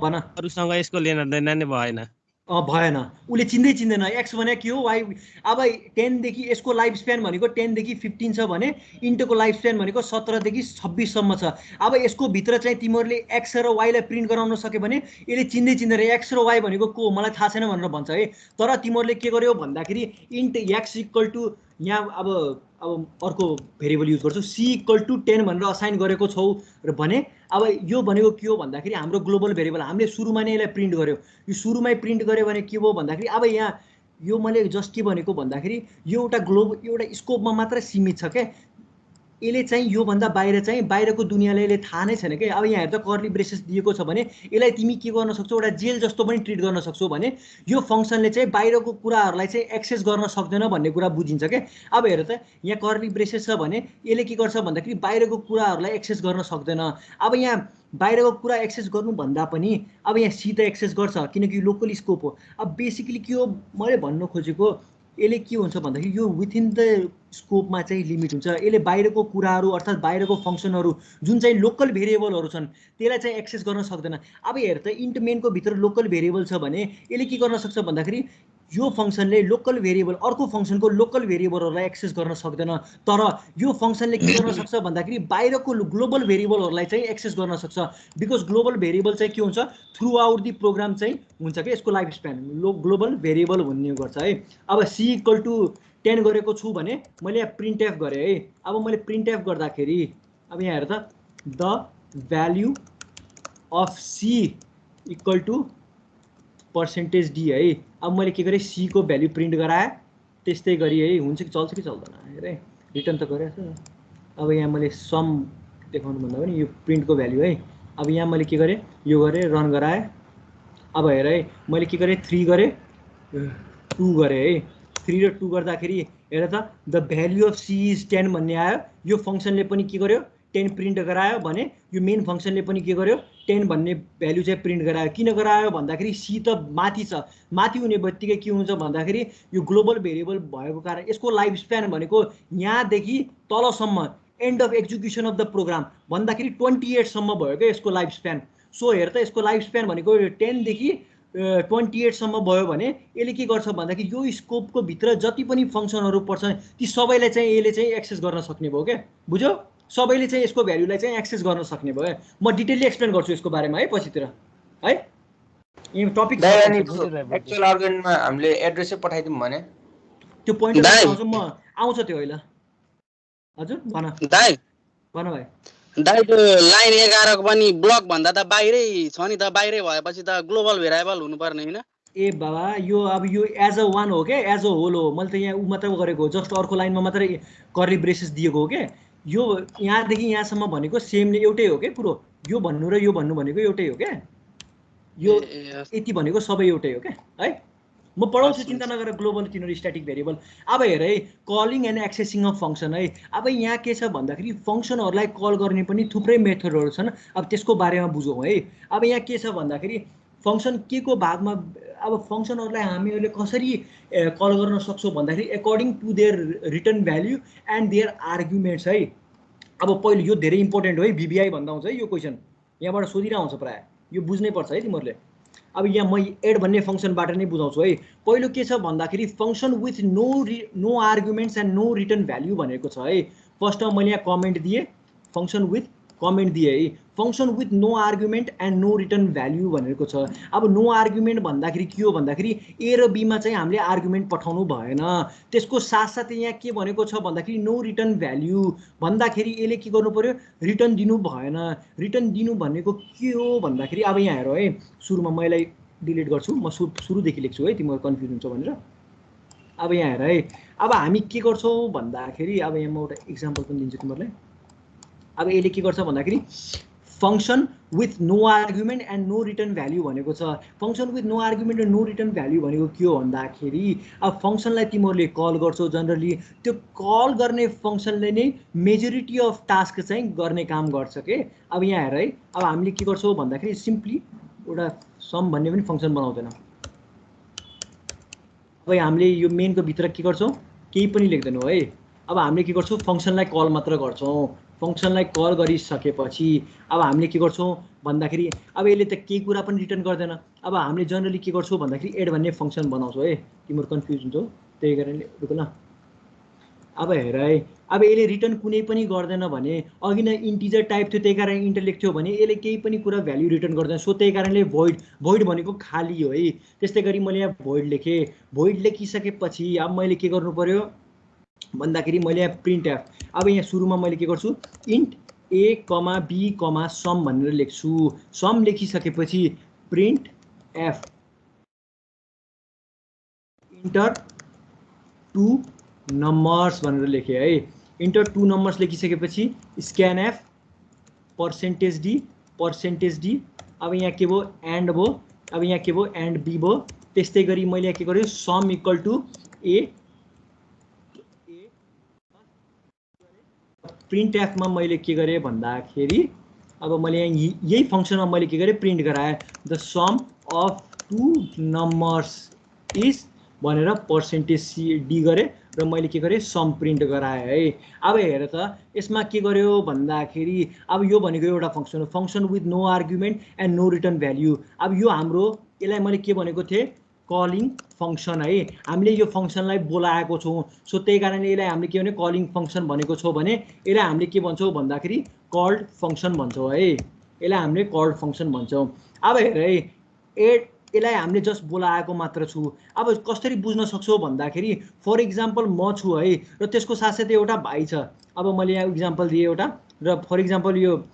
भन अरूसँग यसको लेना देना नै भएन। भएन उसले चिन्दैन एक्स भने के हो वाइ। अब 10 देखि यसको लाइफ स्प्यान भनेको 10 देखि 15 छ भने इन्टोको लाइफ स्प्यान भनेको 17 देखि 26 सम्म छ। अब यसको भित्र चाहिँ तिमीहरूले एक्स र वाइलाई प्रिन्ट गराउन सक्यो भने यसले चिन्दैन एक्स र वाइ भनेको को मलाई थाहा छैन भनेर भन्छ है। तर तिमीहरूले के गर्यो भन्दाखेरि इन्ट एक्स इक्वल टु यहाँ अब अर्को भेरिएबल युज गर्छु सी इक्वल टु 10 भनेर असाइन गरेको छौ र भने अब यो भनेको के हो भन्दाखेरि हाम्रो ग्लोबल भेरिएबल हामीले सुरुमा नै यसलाई प्रिन्ट गर्यो। यो सुरुमै प्रिन्ट गर्यो भने के हो भन्दाखेरि अब यहाँ यो मैले जस्ट के भनेको भन्दाखेरि यो एउटा स्कोपमा मात्र सीमित छ क्या। यसले चाहिँ योभन्दा बाहिर चाहिँ बाहिरको दुनियाँलाई यसले थाहा नै छैन क्या। अब यहाँ हेर्दा कर्ली ब्रेसेस दिएको छ भने यसलाई तिमी के गर्न सक्छौ एउटा जेल जस्तो पनि ट्रिट गर्न सक्छौ भने यो फङ्सनले चाहिँ बाहिरको कुराहरूलाई चाहिँ एक्सेस गर्न सक्दैन भन्ने कुरा बुझिन्छ क्या। अब हेर त यहाँ कर्ली ब्रेसेस छ भने यसले के गर्छ भन्दाखेरि बाहिरको कुराहरूलाई एक्सेस गर्न सक्दैन। अब यहाँ बाहिरको कुरा एक्सेस गर्नुभन्दा पनि अब यहाँ सी त एक्सेस गर्छ किनकि लोकल स्कोप हो। अब बेसिकली के हो मैले भन्नु खोजेको यसले के हुन्छ भन्दाखेरि यो विथिन द स्कोपमा चाहिँ लिमिट हुन्छ। यसले बाहिरको कुराहरू अर्थात् बाहिरको फङ्सनहरू जुन चाहिँ लोकल भेरिएबलहरू छन् त्यसलाई चाहिँ एक्सेस गर्न सक्दैन। अब हेर त इन्ट मेनको भित्र लोकल भेरिएबल छ भने यसले के गर्न सक्छ भन्दाखेरि यो फङ्सनले लोकल भेरिएबल अर्को फङ्सनको लोकल भेरिएबलहरूलाई एक्सेस गर्न सक्दैन। तर यो फङ्सनले के गर्न सक्छ भन्दाखेरि बाहिरको ग्लोबल भेरिएबलहरूलाई चाहिँ एक्सेस गर्न सक्छ। बिकज ग्लोबल भेरिएबल चाहिँ के हुन्छ थ्रु आउट दि प्रोग्राम चाहिँ हुन्छ क्या। यसको लाइफ स्प्यान ग्लोबल भेरिएबल भन्ने गर्छ है। अब सी इक्वल टु 10 गरेको छु भने मैले यहाँ प्रिन्ट एफ गरेँ है। अब मैले प्रिन्ट एफ गर्दाखेरि अब यहाँ हेर त the value of c equal to percentage d है। अब मैले के गरेँ सी को भ्याल्यु प्रिन्ट गराएँ त्यस्तै गरी है हुन्छ कि चल्छ कि चल्दैन हेर है रिटर्न त गरेछ। अब यहाँ मैले सम देखाउनु भन्दा पनि यो प्रिन्टको भ्याल्यु है। अब यहाँ मैले के गरेँ यो गरेँ रन गराएँ। अब हेर है मैले के गरेँ 3 गरेँ 2 गरेँ है। 3 र 2 गर्दाखेरि हेर त the value of c is 10 भन्ने आयो। यो फङ्सनले पनि के गर्यो 10 प्रिन्ट गरायो भने यो मेन फङ्सनले पनि के गर्यो 10 भन्ने भ्याल्यु चाहिँ प्रिन्ट गरायो। किन गरायो भन्दाखेरि सी त माथि छ। माथि हुने बित्तिकै के हुन्छ भन्दाखेरि यो ग्लोबल भेरिएबल भएको कारण यसको लाइफ स्प्यान भनेको यहाँदेखि तलसम्म end of execution of the program भन्दाखेरि 28 सम्म भयो क्या यसको लाइफ स्प्यान। सो हेर त यसको लाइफ स्प्यान भनेको 10 देखि 28 सम्म भयो भने यसले के गर्छ भन्दाखेरि यो स्कोपको भित्र जति पनि फङ्सनहरू पर्छ ती सबैलाई चाहिँ यसले चाहिँ एक्सेस गर्न सक्ने भयो क्या। बुझ्यौ सबैले चाहिँ यसको भ्याल्युलाई चाहिँ एक्सेस गर्न सक्ने भयो। म डिटेलली एक्सप्लेन गर्छु यसको बारेमा है पछितिर है। यो टपिक एक्चुअल आर्गुमेन्टमा हामीले एड्रेसै पठाइदिउँ भने त्यो पोइन्ट आउँछ म आउँछ त्यो हैन। हजुर भन दाइ भन भाइ। दाइ त्यो लाइन 11 को पनि ब्लक भन्दा त बाहिरै छ नि त। बाहिरै भएपछि त ग्लोबल भेरिएबल हुनुपर्ने हैन। ए बाबा यो अब यो एज अ वान हो क्या एज अ होल हो। मैले त यहाँ उ मात्र गरेको हो जस्ट अर्को लाइनमा मात्रै कर्ली ब्रेसेस दिएको हो क्या। यो यहाँदेखि यहाँसम्म भनेको सेम नै एउटै हो क्या कुरो। यो भन्नु र यो भन्नु भनेको एउटै हो क्या। यो यति भनेको सबै एउटै हो क्या है। म पढाउँछु चिन्ता नगर ग्लोबल तिनीहरू स्ट्याटिक भेरिएबल। अब हेर है कलिङ एन्ड एक्सेसिङ अफ फङ्सन है। अब यहाँ के छ भन्दाखेरि फङ्सनहरूलाई कल गर्ने पनि थुप्रै मेथडहरू छन्। अब त्यसको बारेमा बुझौँ है। अब यहाँ के छ भन्दाखेरि फङ्सन के को भागमा अब फङ्सनहरूलाई हामीहरूले कसरी कल गर्न सक्छौँ भन्दाखेरि according to their return value and their arguments है। अब पहिलो यो धेरै इम्पोर्टेन्ट हो है। भिबिआई भन्दा हुन्छ है यो क्वेसन यहाँबाट सोधिरहेको हुन्छ प्रायः। यो बुझ्नै पर्छ है तिमीहरूले। अब यहाँ म एड भन्ने फङ्सनबाट नै बुझाउँछु है। पहिलो के छ भन्दाखेरि function with no arguments and no return value भनेको छ है। फर्स्टमा मैले यहाँ कमेन्ट दिएँ, फङ्सन विथ कमेन्ट दिएँ है। Function with no argument and no return value भनेको छ। अब नो आर्गुमेन्ट भन्दाखेरि के हो भन्दाखेरि ए र बीमा चाहिँ हामीले आर्गुमेन्ट पठाउनु भएन। त्यसको साथसाथै यहाँ के भनेको छ भन्दाखेरि नो रिटर्न भ्याल्यु भन्दाखेरि यसले के गर्नु पर्यो, रिटर्न दिनु भएन। रिटर्न दिनु भनेको के हो भन्दाखेरि अब यहाँ हेर है, सुरुमा मैले डिलिट गर्छु, म सुरुदेखि लेख्छु है, तिमीहरू कन्फ्युज हुन्छ भनेर। अब यहाँ हेर है, अब हामी के गर्छौँ भन्दाखेरि अब यहाँ म एउटा इक्जाम्पल पनि दिन्छु तिमीहरूलाई। अब यसले के गर्छ भन्दाखेरि function with no argument and no return value भनेको छ। Function with no argument and no return value भनेको के हो भन्दाखेरि अब फङ्सनलाई तिमीहरूले कल गर्छौ जनरली, त्यो कल गर्ने फङ्सनले नै मेजोरिटी अफ टास्क चाहिँ गर्ने काम गर्छ के। अब यहाँ हेर है, अब हामीले के गर्छौँ भन्दाखेरि सिम्पली एउटा सम भन्ने पनि फङ्सन बनाउँदैन। अब हामीले यो मेनको भित्र के गर्छौँ, केही पनि लेख्दैनौँ है। अब हामीले के गर्छौँ फङ्सनलाई कल मात्र गर्छौँ। फङ्सनलाई कल गरिसकेपछि अब हामीले के गर्छौँ भन्दाखेरि अब यसले त केही कुरा पनि रिटर्न गर्दैन। अब हामीले जनरली के गर्छौँ भन्दाखेरि एड भन्ने फङ्सन बनाउँछौँ है, तिमीहरू कन्फ्युज हुन्छौ त्यही कारणले रुक न। अब हेर है, अब यसले रिटर्न कुनै पनि गर्दैन भने अघि नै इन्टिजर टाइप थियो त्यही कारण इन्टर लेख्थ्यो भने यसले केही पनि कुरा भ्याल्यु रिटर्न गर्दैन। सो त्यही कारणले भोइड भनेको खाली हो है। त्यस्तै गरी मैले यहाँ भोइड लेखेँ। भोइड लेखिसकेपछि अब मैले के गर्नु पर्यो भन्दाखेरि मैले यहाँ प्रिन्ट एफ, अब यहाँ सुरुमा मैले के गर्छु int A comma be comma some भनेर लेख्छु। सम लेखिसकेपछि प्रिन्ट एफ इन्टर 2 नम्बर्स भनेर लेखेँ है। इन्टर 2 नम्बर्स लेखिसकेपछि स्क्यान एफ पर्सेन्टेज डी अब यहाँ के भयो एन्ड भयो। अब यहाँ के भयो एन्ड बी भयो। त्यस्तै गरी मैले यहाँ के गरेँ सम इक्वल टु ए, प्रिन्ट एफमा मैले के गरेँ भन्दाखेरि अब मैले यहाँ यही फङ्सनमा मैले के गरेँ प्रिन्ट गराएँ the sum of 2 numbers is भनेर पर्सेन्टेज डी गरेँ र मैले के गरेँ सम प्रिन्ट गराएँ है। अब हेर त यसमा के गर्यो भन्दाखेरि अब यो भनेको एउटा फङ्सन हो, function with no argument and no return value. अब यो हाम्रो यसलाई मैले के भनेको थिएँ कलिङ फङ्सन है। हामीले यो फङ्सनलाई बोलाएको छौँ। सो त्यही कारणले यसलाई हामीले के भने कलिङ फङ्सन भनेको छौँ भने यसलाई हामीले के भन्छौँ भन्दाखेरि कल्ड फङ्सन भन्छौँ है। यसलाई हामीले कल्ड फङ्सन भन्छौँ। अब हेर है, यसलाई हामीले जस्ट बोलाएको मात्र छु। अब कसरी बुझ्न सक्छौ भन्दाखेरि फर इक्जाम्पल म छु है र त्यसको साथसाथै एउटा भाइ छ। अब मैले यहाँ इक्जाम्पल दिएँ एउटा, र फर इक्जाम्पल यो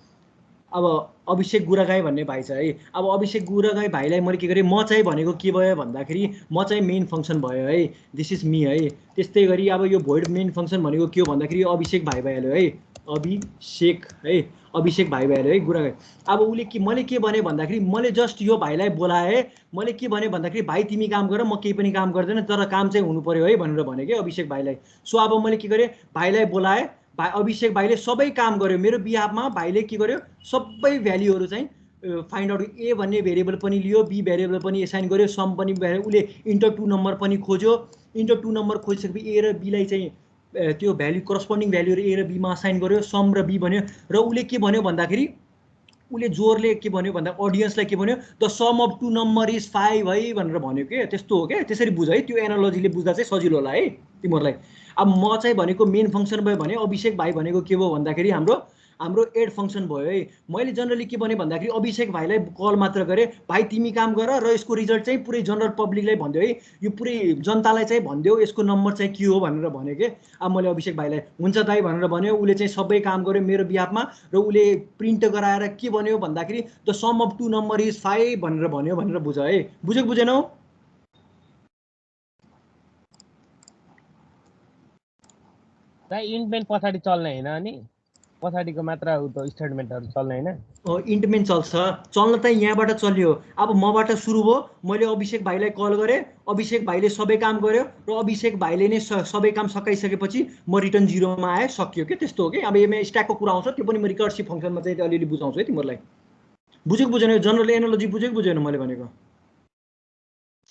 अब अभिषेक गुरागाई भन्ने भाइ छ है। अब अभिषेक गुरागाई भाइलाई मैले के गरेँ म चाहिँ भनेको के भयो भन्दाखेरि म चाहिँ मेन फङ्सन भयो है, दिस इज मी है। त्यस्तै गरी अब यो भोइड मेन फङ्सन भनेको के हो भन्दाखेरि अभिषेक भाइ भइहाल्यो है, अभिषेक भाइ भइहाल्यो है गुरागाई। अब उसले के मैले के भने भन्दाखेरि मैले जस्ट यो भाइलाई बोलाएँ, मैले के भने भन्दाखेरि भाइ तिमी काम गर म केही पनि काम गर्दैन तर काम चाहिँ हुनु पर्यो है भनेर भने कि अभिषेक भाइलाई। सो अब मैले के गरेँ भाइलाई बोलाएँ, अभिषेक भाइले सबै काम गर्यो मेरो बिहाफमा। भाइले के गर्यो सबै भ्याल्युहरू चाहिँ फाइन्ड आउट, ए भन्ने भेरिएबल पनि लियो, बी भेरिएबल पनि एसाइन गर्यो, सम पनि उसले इन्टर 2 नम्बर पनि खोज्यो। इन्टर 2 नम्बर खोजिसकेपछि ए र बीलाई चाहिँ त्यो भ्याल्यु करस्पोन्डिङ भ्याल्युहरू ए र बीमा असाइन गर्यो, सम र बी भन्यो। र उसले के भन्यो भन्दाखेरि उसले जोरले के भन्यो भन्दा अडियन्सलाई के भन्यो the sum of 2 number is 5 है भनेर भन्यो के। त्यस्तो हो क्या, त्यसरी बुझ है, त्यो एनालोजीले बुझ्दा चाहिँ सजिलो होला है तिमीहरूलाई। अब म चाहिँ भनेको मेन फङ्सन भयो भने अभिषेक भाइ भनेको के भयो भन्दाखेरि हाम्रो एड फङ्सन भयो है। मैले जनरली के भने भन्दाखेरि अभिषेक भाइलाई कल मात्र गरेँ, भाइ तिमी काम गर र यसको रिजल्ट चाहिँ पुरै जनरल पब्लिकलाई भनिदियो है, यो पुरै जनतालाई चाहिँ भनिदियो यसको नम्बर चाहिँ के हो भनेर भने के। अब मैले अभिषेक भाइलाई हुन्छ दाइ भनेर भन्यो, उसले चाहिँ सबै काम गर्यो मेरो बिहाफमा र उसले प्रिन्ट गराएर के भन्यो भन्दाखेरि the sum of 2 number is 5 भनेर भन्यो भनेर बुझ है। बुझेको बुझेनौ? इन्टमेन्ट पछाडि चल्ने होइन अनि पछाडिको मात्र स्टेटमेन्टहरू चल्ने होइन। इन्टमेन्ट चल्न त यहाँबाट चल्यो। अब मबाट सुरु भयो, मैले अभिषेक भाइलाई कल गरेँ, अभिषेक भाइले सबै काम गर्यो र अभिषेक भाइले नै सबै काम सकाइसकेपछि म रिटर्न 0मा आएँ, सक्यो के। त्यस्तो हो कि। अब यसमा स्ट्याकको कुरा आउँछ, त्यो पनि म रिकर्सिभ फङ्सनमा चाहिँ अलिअलि बुझाउँछु है तिमीहरूलाई। बुझेको बुझेन? जनरल एनालोजी बुझेको बुझेन मैले भनेको?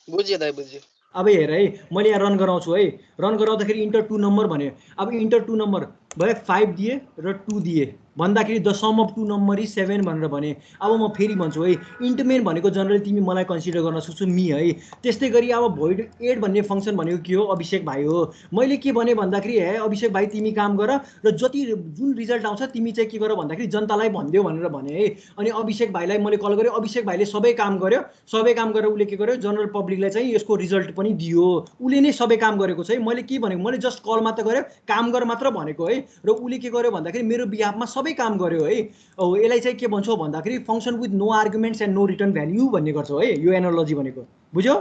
बुझ्यो दाइ बुझ्यो। अब हेर है, मैले यहाँ रन गराउँछु है। रन गराउँदाखेरि इन्टर 2 नम्बर भन्यो। अब इन्टर 2 नम्बर भयो 5 दिए र 2 दिए भन्दाखेरि the sum of two number is 7 भनेर भने। अब म फेरि भन्छु है, इन्ट मेन भनेको जनरली तिमी मलाई कन्सिडर गर्न सक्छौ मी है। त्यस्तै गरी अब भोइड एड भन्ने फङ्सन भनेको के हो, अभिषेक भाइ हो। मैले के भने भन्दाखेरि हे अभिषेक भाइ तिमी काम गर र जति जुन रिजल्ट आउँछ तिमी चाहिँ के गर भन्दाखेरि जनतालाई भनिदेऊ भनेर भने है। अनि अभिषेक भाइलाई मैले कल गरेँ, अभिषेक भाइले सबै काम गर्यो, सबै काम गरेर उसले के गर्यो जनरल पब्लिकलाई चाहिँ यसको रिजल्ट पनि दियो। उसले नै सबै काम गरेको छ है। मैले के भनेको, मैले जस्ट कल मात्र गरेँ, काम गर मात्र भनेको है। र उसले के गर्यो भन्दाखेरि मेरो बिहाफमा सबै काम गर्यो है। यसलाई चाहिँ के भन्छौ भन्दाखेरि function with no arguments and no return value भन्ने गर्छौ है। यो एनालोजी भनेको बुझ्यौ,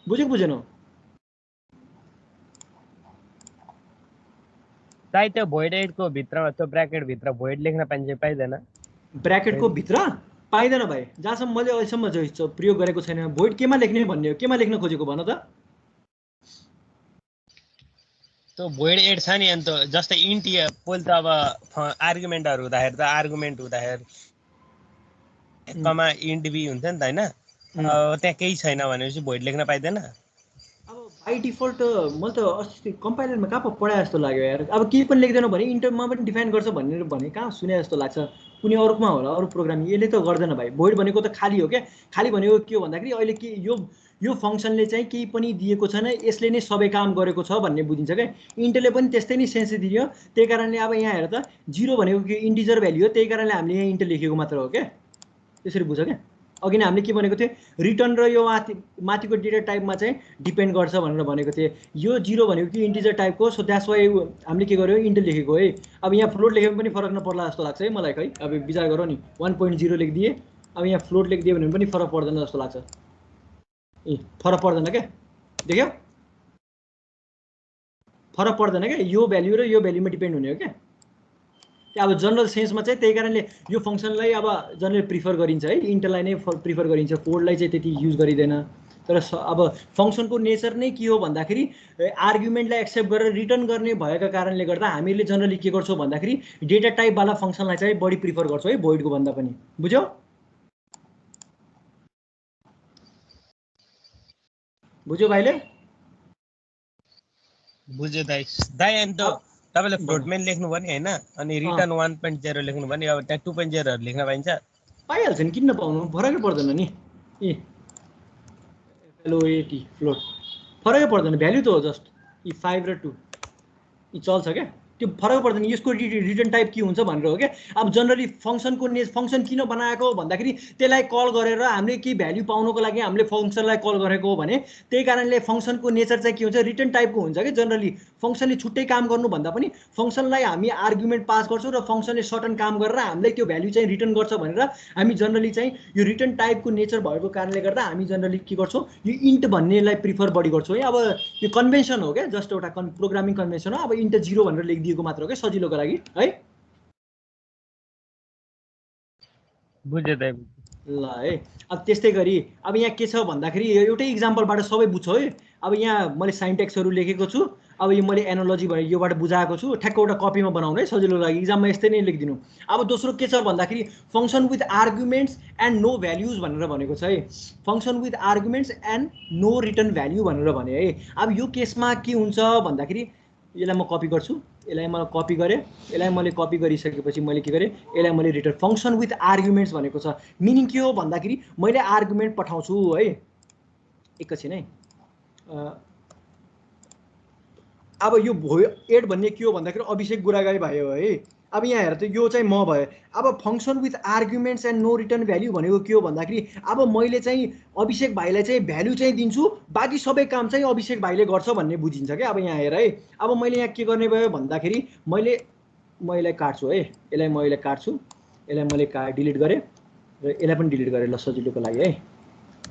बुझेनौ? दाइ त्यो भोइड एडको भित्र त्यो ब्र्याकेट भित्र भोइड लेख्न पाइँदैन? ब्र्याकेटको भित्र पाइँदैन भाइ, जहाँसम्म मैले अहिलेसम्म प्रयोग गरेको छैन। भोइड केमा लेख्ने भन्ने हो, केमा लेख्न खोजेको भन त? त्यो भोइड एड छ नि, अन्त जस्तै इन्ट पहिले त अब आर्गुमेन्टहरू हुँदाखेरि त आर्गुमेन्ट हुँदाखेरि कमा इन्ट बी हुन्छ नि त होइन? त्यहाँ केही छैन भनेपछि भोइड लेख्न पाइँदैन? अब बाई डिफल्ट मैले त अस्ति कम्पाइलरमा कहाँ पढाए जस्तो लाग्यो यार। अब केही पनि लेख्दैनौ भने इन्टरमा पनि डिफाइन गर्छ भनेर भने कहाँ सुने जस्तो लाग्छ। कुनै अरूमा होला, अरू प्रोग्रामिङ। यसले त गर्दैन भाइ। भोइड भनेको त खाली हो क्या। खाली भनेको के हो भन्दाखेरि अहिले के यो फङ्सनले चाहिँ केही पनि दिएको छैन, यसले नै सबै काम गरेको छ भन्ने बुझिन्छ क्या। इन्टले पनि त्यस्तै नै सेन्स दियो। त्यही कारणले अब यहाँ हेर त, 0 भनेको के इन्टिजर भ्याल्यु हो, त्यही कारणले हामीले यहाँ इन्ट लेखेको मात्र हो क्या। त्यसरी बुझ क्या। अघि नै हामीले के भनेको थियो, रिटर्न र यो माथिको डेटा टाइपमा चाहिँ डिपेन्ड गर्छ भनेर भनेको थिएँ। यो 0 भनेको कि इन्टिजर टाइपको, सो द्याट्स वाइ हामीले के गर्यो इन्ट लेखेको है। अब यहाँ फ्लोट लेख्यो भने पनि फरक नपर्ला जस्तो लाग्छ है मलाई। खै अब विचार गरौँ नि, 1.0 लेखिदिए, अब यहाँ फ्लोट लेखिदियो भने पनि फरक पर्दैन जस्तो लाग्छ। फरक पर्दैन क्या, देख्यौ? फरक पर्दैन क्या। यो भ्याल्यु र यो भ्याल्युमा डिपेन्ड हुने हो क्या। अब जनरल सेन्समा चाहिँ त्यही कारणले यो फङ्सनलाई अब जनरली प्रिफर गरिन्छ है, इन्टलाई नै प्रिफर गरिन्छ, कोडलाई चाहिँ त्यति युज गरिँदैन। तर अब फङ्सनको नेचर नै के हो भन्दाखेरि आर्गुमेन्टलाई एक्सेप्ट गरेर रिटर्न गर्ने भएका कारणले गर्दा हामीले जनरली के गर्छौँ भन्दाखेरि डेटा टाइपवाला फङ्सनलाई चाहिँ बढी प्रिफर गर्छौँ है, भोइडको भन्दा पनि। बुझ्यौ? बुझ्यो भाइले? बुझ्यो दाइ। दाइ अन्त तपाईँले फ्लोटमेन लेख्नु भने होइन, अनि रिटर्न 1.0 लेख्नु भने अब त्यहाँ 2.0 लेख्न पाइन्छ? पाइहाल्छ नि, किन नपाउनु? फरकै पर्दैन नि। FLOAT फ्लोट फरकै पर्दैन, भ्याल्यु त हो जस्ट। 5 र 2 चल्छ क्या, त्यो फरक पर्दैन। यसको रिटर्न टाइप के हुन्छ भनेर हो क्या। अब जनरली फङ्सन किन बनाएको भन्दाखेरि त्यसलाई कल गरेर हामीले केही भ्याल्यु पाउनको लागि हामीले फङ्सनलाई कल गरेको हो भने त्यही कारणले फङ्सनको नेचर चाहिँ के हुन्छ, रिटर्न टाइपको हुन्छ कि। जनरली फङ्सनले छुट्टै काम गर्नुभन्दा पनि फङ्सनलाई हामी आर्गुमेन्ट पास गर्छौँ र फङ्सनले सर्टन काम गरेर हामीलाई त्यो भ्याल्यु चाहिँ रिटर्न गर्छ भनेर हामी जनरली चाहिँ यो रिटर्न टाइपको नेचर भएको कारणले गर्दा हामी जनरली के गर्छौँ, यो इन्ट भन्नेलाई प्रिफर बढी गर्छौँ है। अब यो कन्भेन्सन हो क्या, जस्ट एउटा प्रोग्रामिङ कन्भेन्सन हो। अब इन्ट 0 भनेर लेखिदिएको मात्र हो क्या सजिलोको लागि है। बुझ्यो दाइ। ल है, अब त्यस्तै गरी अब यहाँ के छ भन्दाखेरि एउटै इक्जाम्पलबाट सबै बुझ्छौ है। अब यहाँ मैले साइन्टेक्सहरू लेखेको छु, अब यो मैले एनालोजी भने योबाट बुझाएको छु, ठ्याक्क एउटा कपीमा बनाउनु है सजिलो लागि। इक्जाममा यस्तै नै लेखिदिनु। अब दोस्रो के छ भन्दाखेरि function with arguments and no values भनेर भनेको छ है। Function with arguments and no return value भनेर भने है। अब यो केसमा के हुन्छ भन्दाखेरि यसलाई म कपी गर्छु, यसलाई मैले कपी गरेँ, यसलाई मैले कपी गरिसकेपछि मैले के गरेँ, यसलाई मैले रिटर्न फङ्सन विथ आर्गुमेन्ट्स भनेको छ। मिनिङ के हो भन्दाखेरि मैले आर्गुमेन्ट पठाउँछु है। एकैछिन है। अब यो एड भन्ने के हो भन्दाखेरि अभिषेक गुरागाई भयो है। अब यहाँ हेर त यो चाहिँ म भयो। अब function with arguments and no return value भनेको के हो भन्दाखेरि अब मैले चाहिँ अभिषेक भाइलाई चाहिँ भ्याल्यु चाहिँ दिन्छु, बाँकी सबै काम चाहिँ अभिषेक भाइले गर्छ भन्ने बुझिन्छ क्या। अब यहाँ हेर है, अब मैले यहाँ के गर्ने भयो भन्दाखेरि मैले यसलाई काट्छु है, यसलाई म यसलाई काट्छु, यसलाई मैले डिलिट गरेँ र यसलाई पनि डिलिट गरेँ ल सजिलोको लागि है।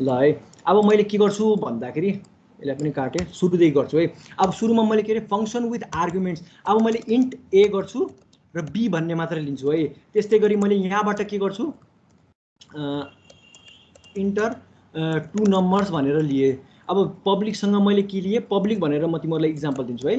ल है, अब मैले के गर्छु भन्दाखेरि यसलाई पनि काटेँ, सुरुदेखि गर्छु है। अब सुरुमा मैले के अरे फङ्सन विथ आर्गुमेन्ट्स, अब मैले इन्ट ए गर्छु र बी भन्ने मात्र लिन्छु है। त्यस्तै गरी मैले यहाँबाट के गर्छु, इन्टर 2 नम्बर्स भनेर लिएँ। अब पब्लिकसँग मैले के लिएँ, पब्लिक भनेर म तिमीहरूलाई इक्जाम्पल दिन्छु है।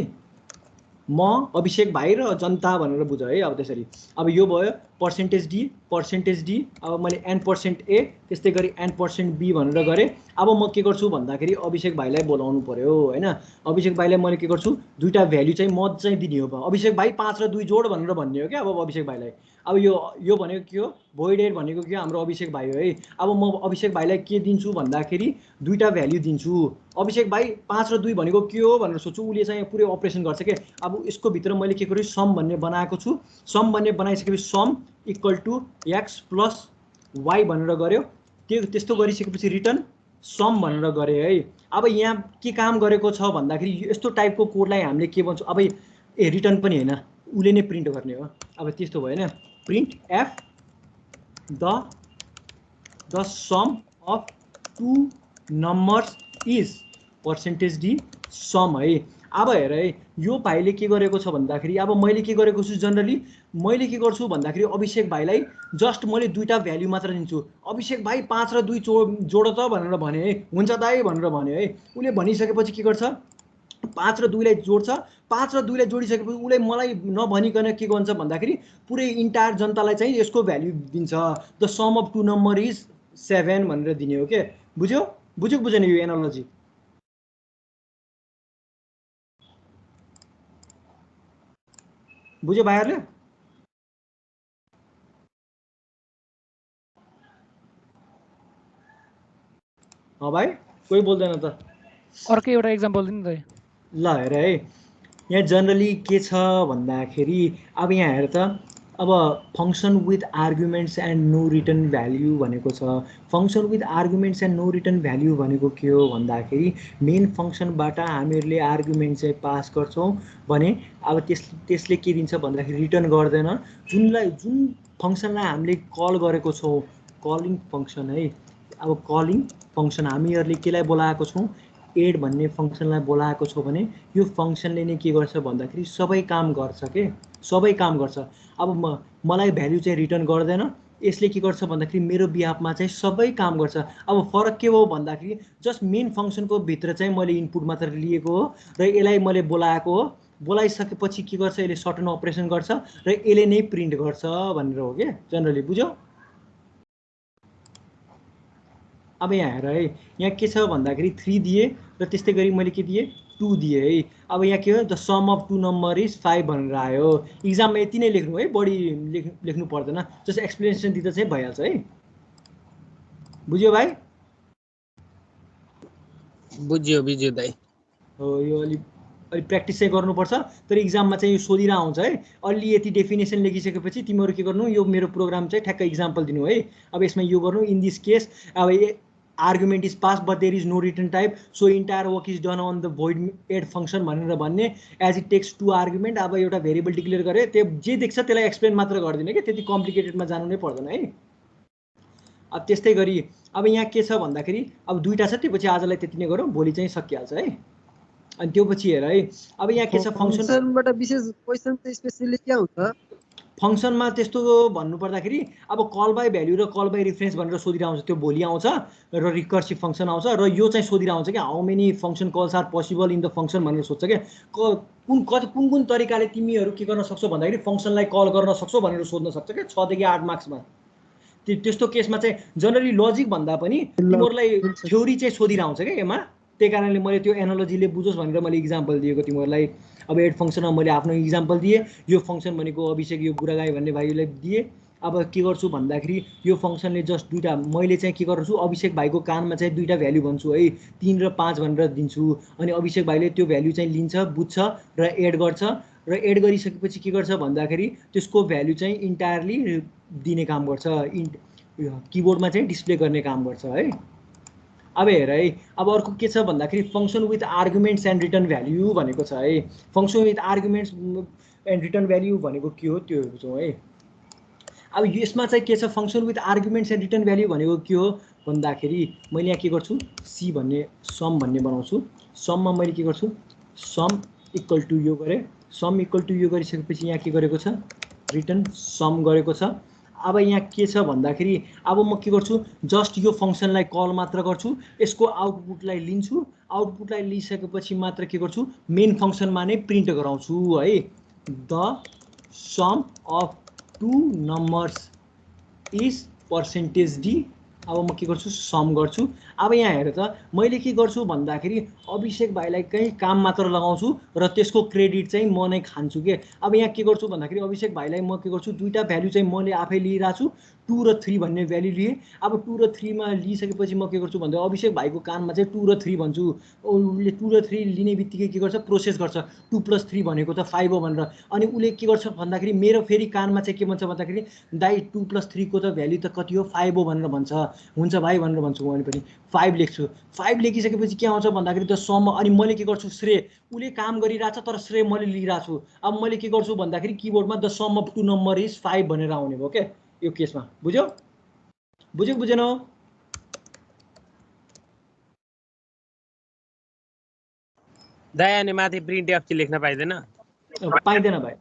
म अभिषेक भाइ र जनता भनेर बुझ है। अब त्यसरी अब यो भयो पर्सेन्टेज डी अब मैले n% A त्यस्तै गरी n%B भनेर गरेँ। अब म के गर्छु भन्दाखेरि अभिषेक भाइलाई बोलाउनु पर्यो हैन। अभिषेक भाइलाई मैले के गर्छु दुईटा भ्यालु चाहिँ म चाहिँ दिने हो। अभिषेक भाइ 5 र 2 जोड भनेर भन्ने हो क्या अब अभिषेक भाइलाई। अब यो भनेको के हो void add भनेको के हो हाम्रो अभिषेक भाइ हो है। अब म अभिषेक भाइलाई के दिन्छु भन्दाखेरि दुईटा भ्यालु दिन्छु। अभिषेक भाइ 5 र 2 भनेको के हो भनेर सोच्छु उसले चाहिँ पुरै अपरेसन गर्छ के। अब यसको भित्र मैले के गरेँ सम भन्ने बनाएको छु। सम भन्ने बनाइसकेपछि sum equal to x plus y भनेर गर्यो। त्यस्तो गरिसकेपछि रिटर्न सम भनेर गरे है। अब यहाँ के काम गरेको छ भन्दाखेरि यस्तो टाइपको कोडलाई हामीले के भन्छौँ अब रिटर्न पनि हैन उले नै प्रिन्ट गर्ने हो। अब त्यस्तो भएन print f the sum of two numbers is %d sum है। अब हेर है यो भाइले के गरेको छ भन्दाखेरि अब मैले के गरेको छु जनरली मैले के गर्छु भन्दाखेरि अभिषेक भाइलाई जस्ट मैले दुईटा भ्यालु मात्र दिन्छु। अभिषेक भाइ 5 र 2 जोड त भनेर भने है हुन्छ दाइ भनेर भन्यो है। उसले भनिसकेपछि के गर्छ 5 र 2 लाई जोड्छ। 5 र 2 लाई जोडिसकेपछि उसले मलाई नभनिकन के गर्छ भन्दाखेरि पुरै इन्टायर जनतालाई चाहिँ यसको भ्यालु दिन्छ the sum of two number is 7 भनेर दिने हो के। बुझ्यो बुझेन यो एनालोजी? बुझ्यो भाइहरुले? भाइ कोही बोल्दैन त। अर्को एउटा एक्जाम्पल दिनु त। ल हेर है यहाँ जनरली के छ भन्दाखेरि अब यहाँ हेर त अब function with arguments and no return value भनेको छ। Function with arguments and no return value भनेको के हो भन्दाखेरि मेन फंक्सनबाट हामीहरूले आर्गुमेन्ट चाहिँ पास गर्छौँ भने अब त्यसले के दिन्छ भन्दाखेरि रिटर्न गर्दैन। जुन फंक्सनलाई हामीले कल गरेको छौँ कलिङ फंक्सन है। अब कलिङ फंक्सन हामीहरूले केलाई बोलाएको छौँ एड भन्ने फंक्सनलाई बोलाएको छौँ भने यो फंक्सनले नै के गर्छ भन्दाखेरि सबै काम गर्छ के सबै काम गर्छ। अब मलाई भ्यालु चाहिँ रिटर्न गर्दैन यसले के गर्छ भन्दाखेरि मेरो बिहाफमा चाहिँ सबै काम गर्छ। अब फरक के हो भन्दाखेरि जस्ट मेन फंक्सनको भित्र चाहिँ मैले इनपुट मात्र लिएको हो र यसलाई मैले बोलाएको हो। बोलाइसकेपछि के गर्छ यसले सर्टन अपरेसन गर्छ र यसले नै प्रिन्ट गर्छ भनेर हो के जनरली। बुझ्यो? अब यहाँ हेर है यहाँ के छ भन्दाखेरि 3 दिए र त्यस्तै गरी मैले के दिए 2 दिए है। अब यहाँ के हो the sum of two number is 5 भनेर आयो। इक्जाममा यति नै लेख्नु है बढी लेख्नु पर्दैन जस्ट एक्सप्लेनेसन दिँदा चाहिँ भइहाल्छ है। बुझ्यो भाइ? बुझ्यो दाइ। हो यो अलि प्र्याक्टिस चाहिँ गर्नुपर्छ तर इक्जाममा चाहिँ यो सोधिएर आउँछ है। अलि यति डेफिनेसन लेखिसकेपछि तिमीहरू के गर्नु यो मेरो प्रोग्राम चाहिँ ठ्याक्क इक्जाम्पल दिनु है। अब यसमा यो गर्नु इन दिस केस अब argument is passed but there is no return type so entire work is done on the void add function भनेर भन्ने as it takes 2 argument। अब एउटा भेरिएबल डिक्लेयर गरे त्यो जे देख्छ त्यसलाई एक्सप्लेन मात्र गर्दिने के त्यति कम्प्लिकेटेडमा जानु नै पर्दैन है। अब त्यस्तै गरी अब यहाँ के छ भन्दाखेरि अब दुईटा छ त्यसपछि आजलाई त्यति नै गरौँ भोलि चाहिँ सकिहाल्छ है। अनि त्यो पछि हेर है अब यहाँ के छ फंक्सनबाट विशेष क्वेशन चाहिँ स्पेशली के हुन्छ फंक्सनमा त्यस्तो भन्नु पर्दाखेरि अब कल बाई भ्यालु र कल बाई रेफरेन्स भनेर सोधिरहेको आउँछ त्यो भोलि आउँछ र रिकर्सिभ फंक्सन आउँछ र यो चाहिँ सोधिरहेको आउँछ कि how many function calls are possible in the function भनेर सोध्छ के कुन तरिकाले तिमीहरू के गर्न सक्छौ भन्दाखेरि फंक्सनलाई कल गर्न सक्छौ भनेर सोध्न सक्छ के 6 देखि 8 मार्क्समा। त्यस्तो केसमा चाहिँ जनरली लजिक भन्दा पनि तिमीहरूलाई थ्योरी चाहिँ सोधिरहेको आउँछ के यसमा। त्यही कारणले मैले त्यो एनालोजीले बुझोस् भनेर मैले इक्जाम्पल दिएको तिमीहरूलाई। अब एड फंक्सनमा मैले आफ्नो इक्जाम्पल दिएँ यो फंक्सन भनेको अभिषेक यो गुरागाई भन्ने भाइलाई दिएँ। अब के गर्छु भन्दाखेरि यो फंक्सनले जस्ट दुईटा मैले चाहिँ के गर्छु अभिषेक भाइको कानमा चाहिँ दुईटा भ्यालु भन्छु है 3 र 5 भनेर दिन्छु अनि अभिषेक भाइले त्यो भ्यालु चाहिँ लिन्छ बुझ्छ र एड गर्छ र एड गरिसकेपछि के गर्छ भन्दाखेरि त्यसको भ्यालु चाहिँ इन्टायरली दिने काम गर्छ किबोर्डमा चाहिँ डिस्प्ले गर्ने काम गर्छ है। अब हेर है अब अर्को के छ भन्दाखेरि function with arguments and return value भनेको छ है। Function with arguments and return value भनेको के हो त्यो बुझौँ है। अब यसमा चाहिँ के छ function with arguments and return value भनेको के हो भन्दाखेरि मैले यहाँ के गर्छु सी भन्ने सम भन्ने बनाउँछु। सममा मैले के गर्छु सम इक्वल टु यो गरेँ। सम इक्वल टु यो गरिसकेपछि यहाँ के गरेको छ रिटर्न सम गरेको छ। अब यहाँ के छ भन्दाखेरि अब म के गर्छु जस्ट यो फंक्सनलाई कल मात्र गर्छु यसको आउटपुटलाई लिन्छु। आउटपुटलाई लिइसकेपछि मात्र के गर्छु मेन फंक्सनमा नै प्रिन्ट गराउँछु है the sum of two numbers is percentage d. अब म के गर्छु सम गर्छु। अब यहाँ हेर त मैले के गर्छु भन्दाखेरि अभिषेक भाइलाई कहीँ काम मात्र लगाउँछु र त्यसको क्रेडिट चाहिँ म नै खान्छु के। अब यहाँ के गर्छु भन्दाखेरि अभिषेक भाइलाई म के गर्छु दुईटा भ्यालु चाहिँ मैले आफै लिइरहेको छु 2 र 3 भन्ने भ्यालु लिएँ। अब 2 र 3 मा लिइसकेपछि म के गर्छु भन्दा अभिषेक भाइको काममा चाहिँ 2 र 3 भन्छु। उसले 2 र 3 लिने बित्तिकै के गर्छ प्रोसेस गर्छ 2 + 3 भनेको त 5 हो भनेर। अनि उसले के गर्छ भन्दाखेरि मेरो फेरि कानमा चाहिँ के भन्छ भन्दाखेरि दाइ 2 + 3 को त भ्यालु त कति हो 5 हो भनेर भन्छ। हुन्छ भाइ भनेर भन्छु मैले पनि 5 लेख्छु। 5 लेखिसकेपछि के आउँछ भन्दाखेरि त सम। अनि मैले के गर्छु श्रेय उसले काम गरिरहेछ तर श्रेय मैले लिइरहेको छु। अब मैले के गर्छु भन्दाखेरि किबोर्डमा the sum of 2 number is 5 भनेर आउने भयो क्या यो केसमा। बुझ्यो बुझ्यो बुझेन? दाइ अनि माथि प्रिन्ट एफ चाहिँ लेख्न पाइँदैन? पाइँदैन भाइ।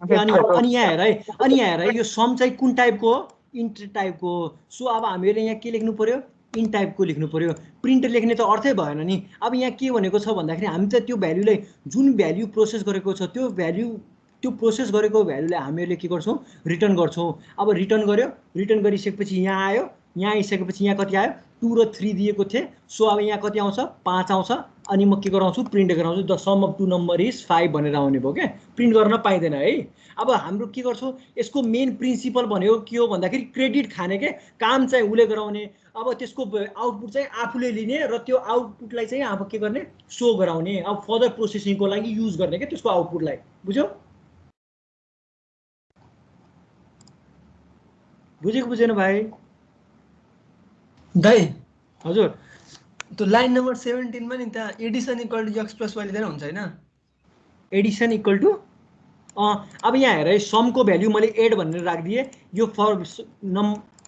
अनि यहाँ हेर है यो सम चाहिँ कुन टाइपको हो इन्ट टाइपको हो। सो अब हामीले यहाँ के लेख्नु पर्यो इन टाइपको लेख्नु पर्यो। प्रिन्ट लेख्ने त अर्थै भएन नि। अब यहाँ के भनेको छ भन्दाखेरि हामी त त्यो भ्यालुलाई जुन भ्यालु प्रोसेस गरेको छ त्यो प्रोसेस गरेको भ्यालुलाई हामीहरूले के गर्छौँ रिटर्न गर्छौँ। अब रिटर्न गर्यो रिटर्न गरिसकेपछि यहाँ आयो। यहाँ आइसकेपछि यहाँ कति आयो 2 र 3 दिएको थिएँ। सो अब यहाँ कति आउँछ 5 आउँछ। अनि म के गराउँछु प्रिन्ट गराउँछु the sum of 2 number is 5 भनेर आउने भयो क्या। प्रिन्ट गर्न पाइँदैन है। अब हाम्रो के गर्छौँ यसको मेन प्रिन्सिपल भनेको के हो भन्दाखेरि क्रेडिट खाने के काम चाहिँ उसले गराउने। अब त्यसको आउटपुट चाहिँ आफूले लिने र त्यो आउटपुटलाई चाहिँ अब के गर्ने सो गराउने। अब फर्दर प्रोसेसिङको लागि युज गर्ने क्या त्यसको आउटपुटलाई। बुझ्यो बुझेको बुझेन भाइ? दाइ हजुर त्यो लाइन नम्बर 17 मा नि त्यहाँ addition equal to x + y लिँदैन हुन्छ हैन? एडिसन इक्वल टु अब यहाँ हेर है समको भ्यालु मैले एड भनेर राखिदिएँ। यो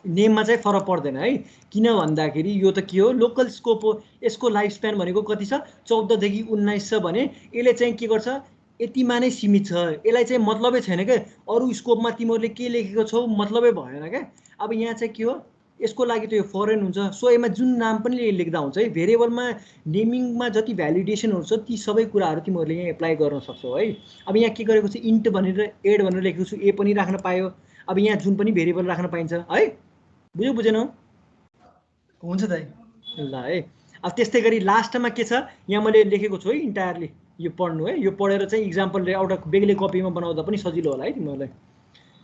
नेममा चाहिँ फरक पर्दैन है। किन भन्दाखेरि यो त के हो लोकल स्कोप हो। यसको लाइफ स्प्यान भनेको कति छ 14 देखि 19 छ भने यसले चाहिँ के गर्छ यतिमा नै सीमित छ। यसलाई चाहिँ मतलबै छैन क्या। अरू स्कोपमा तिमीहरूले के लेखेको छौ मतलबै भएन क्या। अब यहाँ चाहिँ के हो यसको लागि त यो फरेन हुन्छ। सो यसमा जुन नाम पनि लेख्दा हुन्छ है भेरिएबलमा नेमिङमा जति भ्यालिडेसनहरू छ ती सबै कुराहरू तिमीहरूले यहाँ एप्लाई गर्न सक्छौ है। अब यहाँ के गरेको छु इन्ट भनेर एड भनेर लेखेको छु। ए पनि राख्न पायो। अब यहाँ जुन पनि भेरिएबल राख्न पाइन्छ है। बुझ्यो बुझेन? हुन्छ दाइ ल है। अब त्यस्तै गरी लास्टमा के छ यहाँ मैले लेखेको छु है इन्टायरली यो पढ्नु है। यो पढेर चाहिँ इक्जाम्पल एउटा बेग्लै कपीमा बनाउँदा पनि सजिलो होला है तिमीहरूलाई।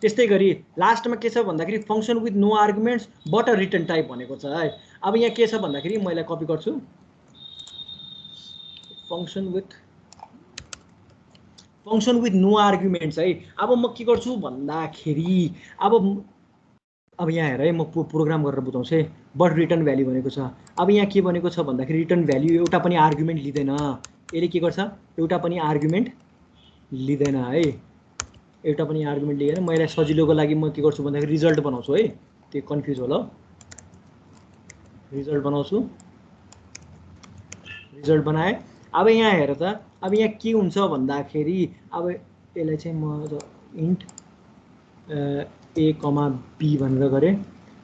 त्यस्तै गरी लास्टमा के छ भन्दाखेरि function with no arguments but a return type भनेको छ है। अब यहाँ के छ भन्दाखेरि मैले कपी गर्छु फङ्सन विथ नो आर्गुमेन्ट्स है। अब म के गर्छु भन्दाखेरि अब यहाँ हेर है म प्रोग्राम गरेर बुझाउँछु है। बट रिटर्न भ्याल्यु भनेको छ। अब यहाँ के भनेको छ भन्दाखेरि रिटर्न भ्याल्यु एउटा पनि आर्गुमेन्ट लिँदैन। यसले के गर्छ एउटा पनि आर्गुमेन्ट लिँदैन है। एउटा पनि आर्गुमेन्ट लिएन। मैले सजिलोको लागि म के गर्छु भन्दाखेरि रिजल्ट बनाउँछु है। त्यो कन्फ्युज होला रिजल्ट बनाउँछु। रिजल्ट बनाएँ। अब यहाँ हेर त अब यहाँ के हुन्छ भन्दाखेरि अब यसलाई चाहिँ म इन्ट a, b भनेर गरेँ।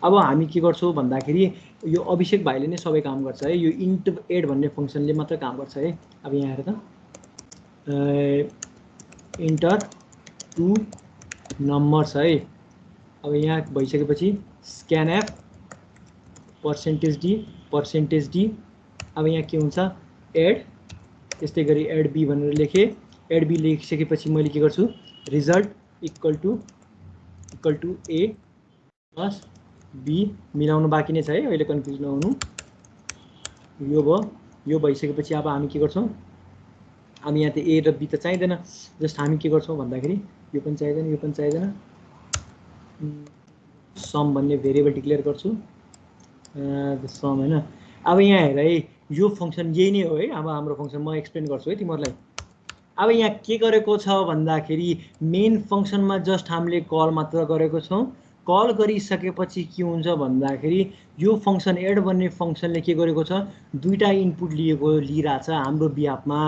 अब हामी के गर्छौँ भन्दाखेरि यो अभिषेक भाइले नै सबै काम गर्छ है। यो इन्ट एड भन्ने फङ्सनले मात्र काम गर्छ है। अब यहाँ हेर त इन्टर 2 नम्बर्स है। अब यहाँ भइसकेपछि स्क्यान एफ पर्सेन्टेज डी। अब यहाँ के हुन्छ एड त्यस्तै गरी एड बी भनेर लेखेँ। एड बी लेखिसकेपछि मैले के गर्छु result equal to A plus b मिलाउनु बाँकी नै छ है। अहिले कन्फ्युज नहुनु। यो भयो। यो भइसकेपछि अब हामी के गर्छौँ हामी यहाँ त ए र बी त चाहिँदैन। जस्ट हामी के गर्छौँ भन्दाखेरि यो पनि चाहिँदैन यो पनि चाहिँदैन। सम भन्ने भेरिएबल डिक्लेयर गर्छु सम होइन। अब यहाँ हेर है यो फङ्सन यही नै हो है। अब हाम्रो फङ्सन म एक्सप्लेन गर्छु है तिमीहरूलाई। अब यहाँ के गरेको छ भन्दाखेरि मेन फङ्सनमा जस्ट हामीले कल मात्र गरेको छौँ। कल गरिसकेपछि के हुन्छ भन्दाखेरि यो फङ्सन एड भन्ने फङ्सनले के गरेको छ दुईटा इनपुट लिइरहेछ हाम्रो बिहाफमा।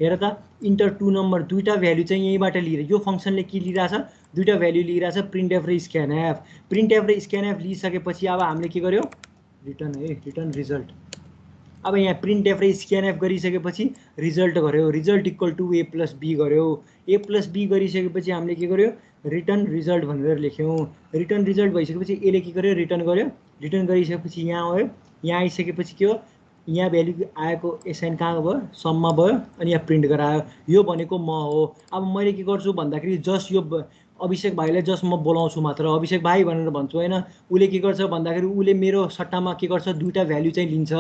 हेर त इन्टर 2 नम्बर दुईटा भ्यालु चाहिँ यहीँबाट लिएर यो फङ्सनले के लिइरहेछ दुईटा भ्यालु लिइरहेछ प्रिन्ट एफ र स्क्यान एफ लिइसकेपछि अब हामीले के गर्यो रिटर्न है रिटर्न रिजल्ट अब यहाँ प्रिन्टएफ र स्क्यानएफ गरिसकेपछि रिजल्ट गर्यो, result equal to A plus b गर्यो, ए प्लस बी गरिसकेपछि हामीले के गर्यो रिटर्न रिजल्ट भनेर लेख्यौँ। रिटर्न रिजल्ट भइसकेपछि यसले के गर्यो रिटर्न गर्यो, रिटर्न गरिसकेपछि यहाँ आयो, यहाँ आइसकेपछि के हो यहाँ भ्यालु आएको एसाइन कहाँ भयो सममा भयो अनि यहाँ प्रिन्ट गरायो। यो भनेको म हो। अब मैले के गर्छु भन्दाखेरि जस्ट यो अभिषेक भाइलाई जस्ट म बोलाउँछु मात्र, अभिषेक भाइ भनेर भन्छु होइन। उसले के गर्छ भन्दाखेरि उसले मेरो सट्टामा के गर्छ दुईवटा भ्यालु चाहिँ लिन्छ,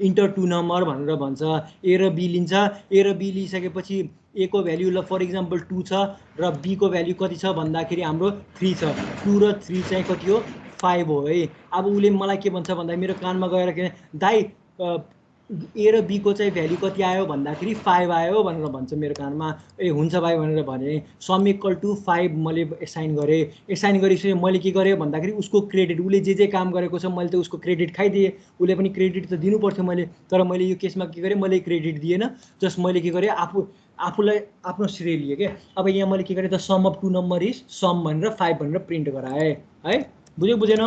इन्टर टु नम्बर भनेर भन्छ, ए र बी लिन्छ। ए र बी लिइसकेपछि ए को भ्यालु ल फर इक्जाम्पल 2 छ र बी को भ्यालु कति छ भन्दाखेरि हाम्रो 3 छ। 2 र 3 चाहिँ कति हो 5 हो है। अब उसले मलाई के भन्छ भन्दा मेरो कानमा गएर के दाइ ए र बी को चाहिँ भ्यालु कति आयो भन्दाखेरि 5 आयो भनेर भन्छ मेरो कानमा। ए हुन्छ भाइ भनेर भने सम इक्वल टु 5 मैले एसाइन गरेँ। एसाइन गरिसकेपछि मैले के गरेँ भन्दाखेरि उसको क्रेडिट उसले जे काम गरेको छ मैले त उसको क्रेडिट खाइदिएँ। उसले पनि क्रेडिट त दिनु पर्थ्यो मैले, तर मैले यो केसमा के गरेँ मैले क्रेडिट दिएन, जस्ट मैले के गरेँ आफूलाई आफ्नो श्रेय लिएँ क्या। अब यहाँ मैले के गरेँ the sum of two number is sum भनेर 5 भनेर प्रिन्ट गराएँ है। बुझ्यो बुझेन?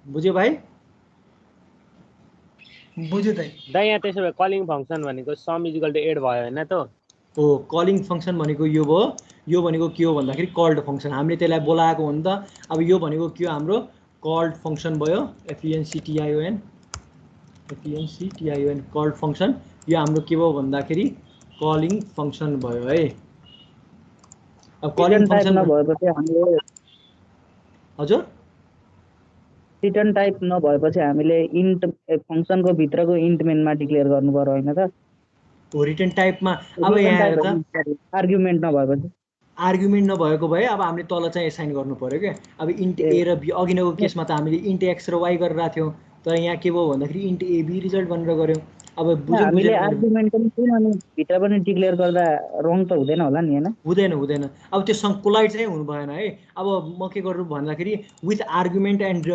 बुझ्यो भाइ? बुझ्यो दाइ। दाइ यहाँ त्यसो भए कलिङ फङ्सन भनेको सम इजिकल टु एड भयो होइन त? हो, कलिङ फङ्सन भनेको यो भयो। यो भनेको के हो भन्दाखेरि कल्ड फङ्सन, हामीले त्यसलाई बोलाएको हो नि त। अब यो भनेको के हो हाम्रो कल्ड फङ्सन भयो, FENCTION कल्ड फङ्सन। यो हाम्रो के भयो भन्दाखेरि कलिङ फङ्सन भयो है। अब कलिङ फङ्सन नभएपछि हामीले हजुर रिटर्न टाइप नभएपछि हामीले इन्ट फङ्सनको भित्रको इन्ट मेनमा डिक्लेयर गर्नु पर्यो होइन त? हो, रिटर्न टाइपमा अब यहाँ हेर त आर्गुमेन्ट नभएपछि आर्गुमेन्ट नभएको भए अब हामीले तल चाहिँ एसाइन गर्नु पर्यो क्या। अब इन्ट ए र बी अघिनको केसमा त हामीले इन्ट एक्स र वाइ गरेर राख्थ्यौँ, तर यहाँ के भयो भन्दाखेरि इन्ट ए बी रिजल्ट भनेर गऱ्यौँ। अब हामीले आर्गुमेन्ट पनि कुन अनि भित्र पनि डिक्लेयर गर्दा रङ त हुँदैन होला नि हैन? हुँदैन हुँदैन। अब त्यो सँग कोलाइड चाहिँ हुनु भएन है। अब म के गर्नु भन्दाखेरि with argument and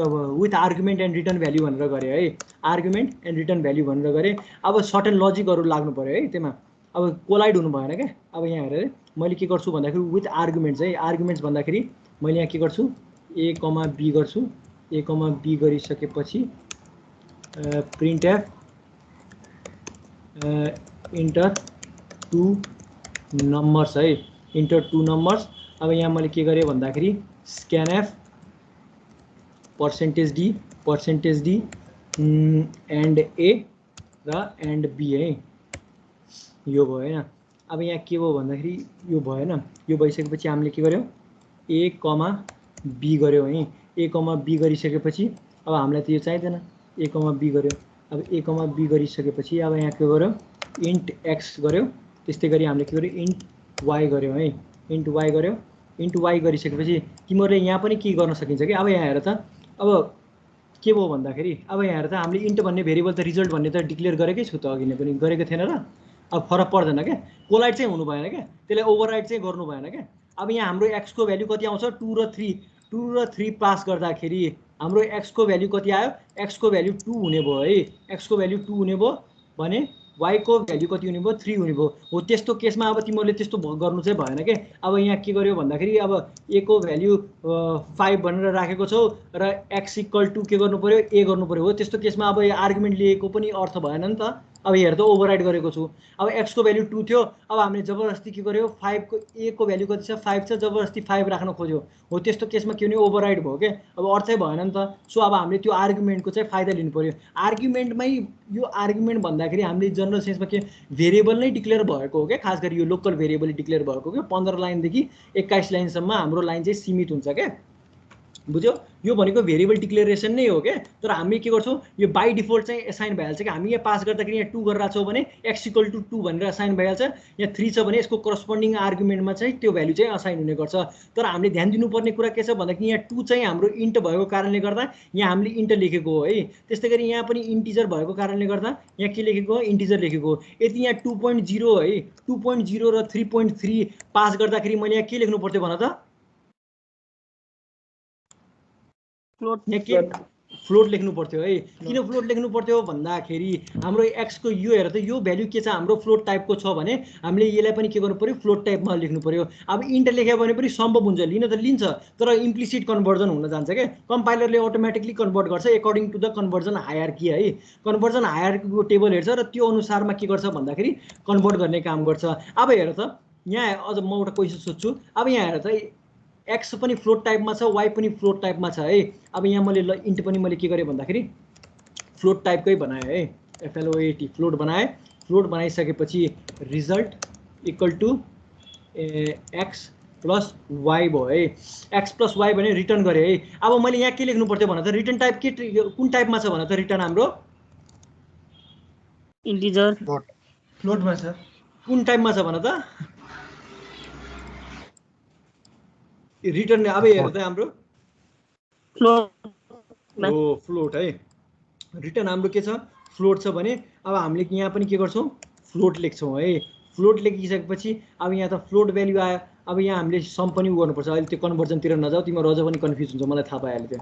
return value भनेर गरेँ है। आर्गुमेन्ट एन्ड रिटर्न भ्याल्यु भनेर गरेँ। अब सर्टेन लजिकहरू लाग्नु पर्यो है त्यसमा। अब कोलाइड हुनु भएन क्या। अब यहाँ हेरेर मैले के गर्छु भन्दाखेरि विथ आर्गुमेन्ट्स है। आर्गुमेन्ट्स भन्दाखेरि मैले यहाँ के गर्छु ए कमा बी गर्छु। ए कमा बी गरिसकेपछि प्रिन्टएफ इन्टर टु नम्बर्स है, इन्टर टु नम्बर्स। अब यहाँ मैले के गरेँ भन्दाखेरि स्क्यानएफ पर्सेन्टेज डी एन्ड ए र एन्ड बी है। यो भयो होइन। अब यहाँ के भयो भन्दाखेरि यो भएन। यो भइसकेपछि हामीले के गर्यौँ ए कमा बी गऱ्यौँ है। ए कमा बी गरिसकेपछि अब हामीलाई त यो चाहिँदैन, ए कमा बी गऱ्यौँ। अब ए कमा बी गरिसकेपछि अब यहाँ के गर्यौँ इन्ट एक्स गऱ्यौँ। त्यस्तै गरी हामीले के गर्यौँ इन्ट वाइ गऱ्यौँ है। इन्ट वाइ गऱ्यौँ। इन्ट वाइ गरिसकेपछि तिमीहरूले यहाँ पनि के गर्न सकिन्छ कि अब यहाँ हेर त अब के भयो भन्दाखेरि अब यहाँ हेर त हामीले इन्ट भन्ने भेरिएबल त रिजल्ट भन्ने त डिक्लेयर गरेकै छु त, अघि नै पनि गरेको थिएन र। अब फरक पर्दैन क्या, कोलाइड चाहिँ हुनु भएन क्या, त्यसलाई ओभरराइड चाहिँ गर्नु भएन क्या। अब यहाँ हाम्रो एक्सको भ्याल्यु कति आउँछ 2 र 3 पास गर्दाखेरि हाम्रो एक्सको भ्याल्यु कति आयो, एक्सको भ्याल्यु 2 हुने भयो है। एक्सको भ्याल्यु 2 हुने भयो भने वाइको भ्याल्यु कति हुने भयो 3 हुने भयो। हो त्यस्तो केसमा अब तिमीहरूले त्यस्तो गर्नु चाहिँ भएन क्या। अब यहाँ के गर्यो भन्दाखेरि अब ए को भ्याल्यु 5 भनेर राखेको छौ र एक्स इक्वल टु के गर्नु पर्यो ए गर्नु पर्यो। हो त्यस्तो केसमा अब आर्गुमेन्ट लिएको पनि अर्थ भएन नि त। अब हेर त ओभरराइड गरेको छु। अब एक्सको भ्याल्यु 2 थियो, अब हामीले जबरजस्ती के गर्यो 5 को ए को भ्याल्यु कति छ 5 छ, जबरजस्ती 5 राख्न खोज्यो। हो त्यस्तो केसमा के हुने ओभरराइड भयो क्या। अब अर्थै भएन नि त। सो अब हामीले त्यो आर्गुमेन्टको चाहिँ फाइदा लिनु पर्यो। आर्गुमेन्टमै यो आर्गुमेन्ट भन्दाखेरि हामीले जनरल सेन्समा के भेरिएबल नै डिक्लेयर भएको हो क्या। खास गरी यो लोकल भेरिएबल डिक्लेयर भएको क्या। 15 लाइनदेखि 21 लाइनसम्म हाम्रो लाइन चाहिँ सीमित हुन्छ क्या। बुझ्यो? यो भनेको भेरिएबल डिक्लेरेसन नै हो क्या। तर हामी के गर्छौँ यो बाई डिफल्ट चाहिँ एसाइन भइहाल्छ कि हामी यहाँ पास गर्दाखेरि यहाँ 2 गरेर छौँ भने एक्स इक्वल टु 2 भनेर असाइन भइहाल्छ। यहाँ 3 छ भने यसको करस्पोन्डिङ आर्गुमेन्टमा चाहिँ त्यो भ्याल्यु चाहिँ असाइन हुने गर्छ। तर हामीले ध्यान दिनुपर्ने कुरा के छ भन्दाखेरि यहाँ 2 चाहिँ हाम्रो इन्ट भएको कारणले गर्दा यहाँ हामीले इन्ट लेखेको हो है। त्यस्तै गरी यहाँ पनि इन्टिजर भएको कारणले गर्दा यहाँ के लेखेको हो इन्टिजर लेखेको हो। यदि यहाँ 2.0 है 2.0 र 3.3 पास गर्दाखेरि मैले यहाँ के लेख्नु पर्थ्यो भन त? फ्लोट लेख्नु पर्थ्यो है। किन फ्लोट लेख्नु पर्थ्यो भन्दाखेरि हाम्रो x को यो हेर त यो भ्यालु के छ हाम्रो फ्लोट टाइपको छ भने हामीले यसलाई पनि के गर्नु पर्यो फ्लोट टाइपमा लेख्नु पर्यो। अब इन्ट लेख्यो भने पनि सम्भव हुन्छ, लिन त लिन्छ तर इम्प्लिसिट कन्भर्जन हुन जान्छ के, कम्पाइलरले अटोमेटिकली कन्भर्ट गर्छ according to the conversion hierarchy है। कन्भर्जन हायरार्कीको टेबल हेर्छ र त्यो अनुसारमा के गर्छ भन्दाखेरि कन्भर्ट गर्ने काम गर्छ। अब हेर त यहाँ अझ म एउटा क्वेसन सोध्छु। अब यहाँ हेर त एक्स पनि फ्लोट टाइपमा छ, वाई पनि फ्लोट टाइपमा छ है। अब यहाँ मैले ल इन्ट पनि मैले के गरेँ भन्दाखेरि फ्लोट टाइपकै बनाएँ है, FLOAT फ्लोट बनाएँ। फ्लोट बनाइसकेपछि result equal to x plus y भयो है। एक्स प्लस वाई भने रिटर्न गरेँ है। अब मैले यहाँ के लेख्नु पर्थ्यो भन त, रिटर्न टाइप के कुन टाइपमा छ भन त, रिटर्न हाम्रो इन्टिजर फ्लोटमा छ। कुन टाइपमा छ भन त रिटर्न। अब हेर त हाम्रो फ्लोट है, रिटर्न हाम्रो के छ फ्लोट छ भने अब हामीले यहाँ पनि के गर्छौँ फ्लोट लेख्छौँ है। फ्लोट लेखिसकेपछि अब यहाँ त फ्लोट भ्याल्यु आयो। अब यहाँ हामीले सम पनि गर्नुपर्छ। अहिले त्यो कन्भर्जनतिर नजाऊ, तिमीहरू अझ पनि कन्फ्युज हुन्छ, मलाई थाहा पाइहाल्यो त्यो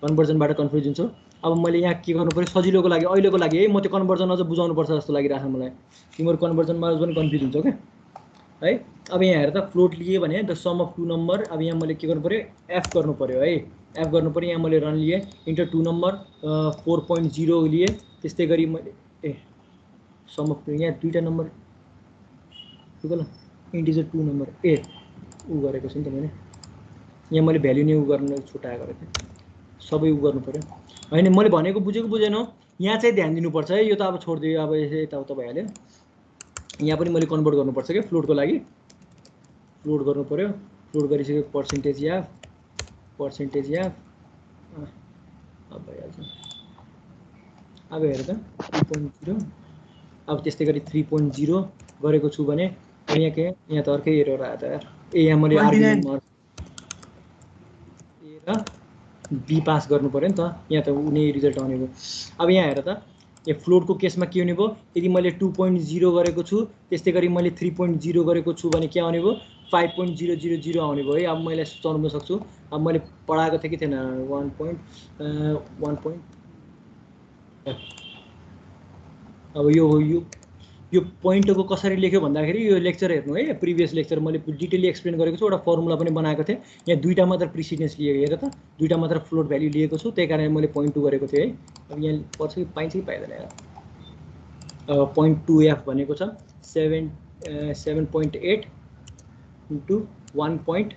कन्भर्जनबाट कन्फ्युज हुन्छ। अब मैले यहाँ के गर्नु पर्यो सजिलोको लागि अहिलेको लागि है, म त्यो कन्भर्जन अझ बुझाउनुपर्छ जस्तो लागिरहेछ मलाई। तिमीहरू कन्भर्जनमा अझ पनि कन्फ्युज हुन्छ क्या है। अब यहाँ हेर त फ्लोट लिए भने द सम अफ 2 नम्बर। अब यहाँ मैले के गर्नु पर्यो एफ गर्नु पर्यो है, एफ गर्नु पर्यो। यहाँ मैले रन लिएँ इन्टर 2 नम्बर 4.0 लिएँ। त्यस्तै गरी मैले सम अफ यहाँ दुईवटा नम्बर ल इन्टिजर 2 नम्बर ऊ गरेको छु नि त मैले। यहाँ मैले भ्याल्यु नै ऊ गर्न छुट्याएको थिएँ, सबै ऊ गर्नु पर्यो होइन। मैले भनेको बुझेको बुझेनौ यहाँ चाहिँ ध्यान दिनुपर्छ है। यो त अब छोडिदियो, अब यताउता भइहाल्यो। यहाँ पनि मैले कन्भर्ट गर्नुपर्छ क्या फ्लोटको लागि। फ्लोट गर्नु पर्यो, फ्लोट गरिसक्यो पर्सेन्टेज या अब भइहाल्छ। अब हेर त 3.0। अब त्यस्तै गरी 3.0 गरेको छु भने यहाँ के यहाँ त अर्कै एरर आयो त यार। यहाँ मैले आर्गुमेन्टमा ए र बी पास गर्नु पर्यो नि त, यहाँ त उनी रिजल्ट आउने भयो। अब यहाँ हेर त यो फ्लोटको केसमा के हुने भयो, यदि मैले 2.0 गरेको छु त्यस्तै गरी मैले 3.0 गरेको छु भने के आउने भयो 5.000 आउने भयो है। अब मैले सुचाउन सक्छु। अब मैले पढाएको थिएँ कि थिएन 1.1. अब यो पोइन्टको कसरी लेख्यो भन्दाखेरि यो लेक्चर हेर्नु है, प्रिभियस लेक्चर मैले डिटेली एक्सप्लेन गरेको छु। एउटा फर्मुला पनि बनाएको थिएँ। यहाँ दुईवटा मात्र प्रिसिडेन्स लिएको, हेर त दुईवटा मात्र फ्लोट भ्याल्यु लिएको छु, त्यही कारण मैले 0.2 गरेको थिएँ है। अब यहाँ पर्छ कि पाइन्छ कि पाइँदैन यार। 0.2f भनेको छ 7.8 × 1.2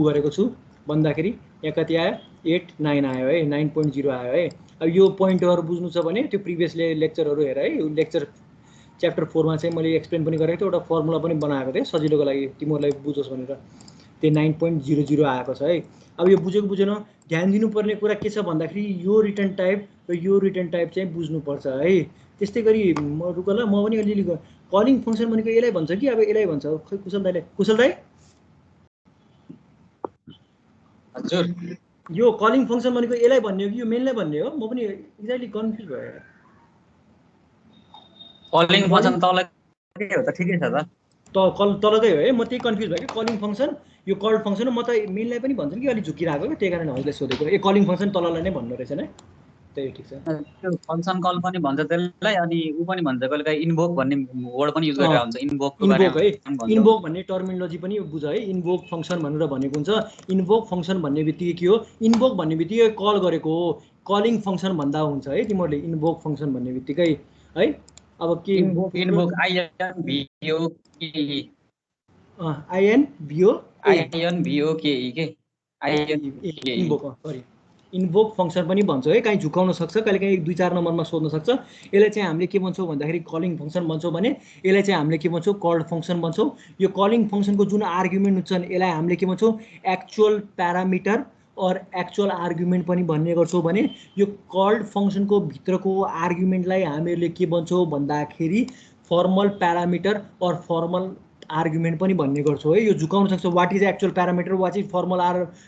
गरेको छु भन्दाखेरि यहाँ कति आयो 8.9 आयो है, 9.0 आयो है। अब यो पोइन्टहरू बुझ्नु छ भने त्यो प्रिभियस लेक्चरहरू हेर है। लेक्चर च्याप्टर 4 मा चाहिँ मैले एक्सप्लेन पनि गरेको थिएँ, एउटा फर्मुला पनि बनाएको थिएँ सजिलोको लागि तिमीहरूलाई बुझोस् भनेर। त्यो 9.00 आएको छ है। अब यो बुझेको बुझेन, ध्यान दिनुपर्ने कुरा के छ भन्दाखेरि यो रिटर्न टाइप र यो रिटर्न टाइप चाहिँ बुझ्नुपर्छ है। त्यस्तै गरी म रुकल म पनि अलिअलि कलिङ फङ्सन भनेको यसलाई भन्छ कि अब यसलाई भन्छ खै कुशल दाइले। कुशल दाइ हजुर यो कलिङ फङ्सन भनेको यसलाई भन्ने हो कि यो मेनलाई भन्ने हो? म पनि एक्ज्याक्टली कन्फ्युज भयो। कलिङ फङ्सन तलकै हो त, ठिकै छ त तलकै हो है। म त्यही कन्फ्युज भयो कि कलिङ फङ्सन यो कल्ड फङ्सन हो। म त मेनलाई पनि भन्छन् कि अलिक झुकिरहेको क्या, त्यही कारण हजुरलाई सोधेको। ए कलिङ फङ्सन तललाई नै भन्नु रहेछ नै, त्यही ठिक छ। त्यो फङ्सन कल पनि भन्छ त्यसलाई, अनि ऊ पनि भन्छ कहिले काहीँ इन्भोक भन्ने वर्ड पनि युज गरेर हुन्छ। इन्भोक है, इन्भोक भन्ने टर्मिनोलोजी पनि बुझ है। इन्भोक फङ्सन भनेर भनेको हुन्छ। इन्भोक फङ्सन भन्ने बित्तिकै के हो, इन्भोक भन्ने बित्तिकै कल गरेको हो। कलिङ फङ्सन भन्दा हुन्छ है तिमीहरूले इन्भोक फङ्सन भन्ने बित्तिकै है। अब के invoke INVOKE invoke sorry invoke function पनि भन्छ है। कहीँ झुकाउन सक्छ, कहिले काहीँ 2-4 नम्बरमा सोध्न सक्छ। यसलाई चाहिँ हामीले के भन्छौँ भन्दाखेरि कलिङ फङ्सन भन्छौँ भने यसलाई चाहिँ हामीले के भन्छौँ कल्ड फङ्सन भन्छौँ। यो कलिङ फङ्सनको जुन आर्गुमेन्ट हुन्छन् यसलाई हामीले के भन्छौँ एक्चुअल प्यारामिटर और एक्चुअल आर्गुमेन्ट पनि भन्ने गर्छौँ भने यो कल्ड फङ्सनको भित्रको आर्गुमेन्टलाई हामीहरूले के भन्छौँ भन्दाखेरि फर्मल प्यारामिटर और फर्मल आर्गुमेन्ट पनि भन्ने गर्छौँ है। यो झुकाउन सक्छ what is actual parameter, what is formal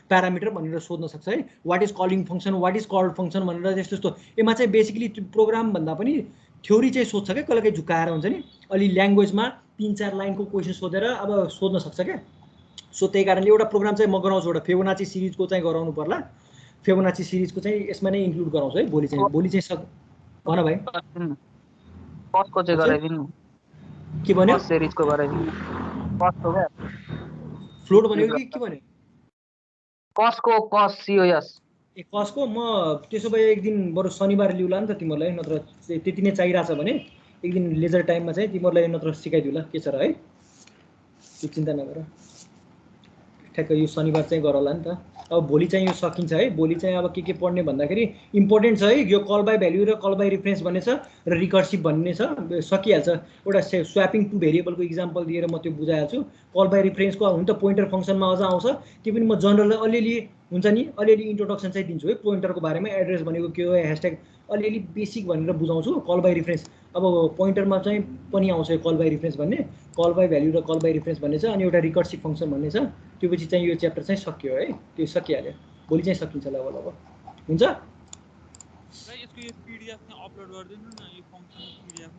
parameter भनेर सोध्न सक्छ है। What is calling function, what is called function भनेर त्यस्तो यस्तो। यसमा चाहिँ बेसिकली प्रोग्राम भन्दा पनि थ्योरी चाहिँ सोध्छ क्या, कहिले काहीँ झुकाएर हुन्छ नि। अलि ल्याङ्ग्वेजमा 3-4 लाइनको क्वेसन सोधेर अब सोध्न सक्छ क्या। सो त्यही कारणले एउटा प्रोग्राम चाहिँ म गराउँछु, एउटा फिबोनाची सिरिजको चाहिँ गराउनु पर्ला। फिबोनाची सिरिजको चाहिँ यसमा नै इन्क्लुड गराउँछु है भोलि चाहिँ भन भाइ कस्टको चाहिँ गराइदिनु के भन्यो सिरिजको गराइदिनु कस्टको क्या फ्लोट भनेको के भन्यो कस्टको कस्ट COS ए कस्टको म त्यसो भए एक दिन बरु शनिबार लिउँला नि त तिमीहरूलाई नत्र त्यति नै चाहिरहेछ भने एक दिन लेजर टाइममा चाहिँ तिमीहरूलाई नत्र सिकाइदिउँला के छ र है त्यो चिन्ता नगर ठ्याक्क यो शनिबार चाहिँ गरौँला नि त अब भोलि चाहिँ यो सकिन्छ है भोलि चाहिँ अब के पढ्ने भन्दाखेरि इम्पोर्टेन्ट छ है यो कल बाई भ्याल्यु र कल बाई रिफरेन्स भन्ने छ र रिकर्सिभ भन्ने छ सकिहाल्छ एउटा स्वापिङ टु भेरिएबलको इक्जाम्पल दिएर म त्यो बुझाइहाल्छु कल बाई रिफरेन्सको हुन त पोइन्टर फङ्सनमा अझ आउँछ त्यो पनि म जनरल अलिअलि हुन्छ नि अलिअलि इन्ट्रोडक्सन चाहिँ दिन्छु है पोइन्टरको बारेमा एड्रेस भनेको के हो ह्यासट्याग अलिअलि बेसिक भनेर बुझाउँछु कल बाई रिफरेन्स अब पोइन्टरमा चाहिँ पनि आउँछ कल बाई रिफरेन्स भन्ने कल बाई भ्याल्यु र कल बाई रिफरेन्स भन्ने छ अनि एउटा रिकर्सिभ फङ्सन भन्ने छ त्यो पछि चाहिँ यो च्याप्टर चाहिँ सकियो है त्यो सकिहाल्यो भोलि चाहिँ सकिन्छ लगभग हुन्छ यसको यो PDF चाहिँ अपलोड गरिदिनु न यो फङ्सन PDF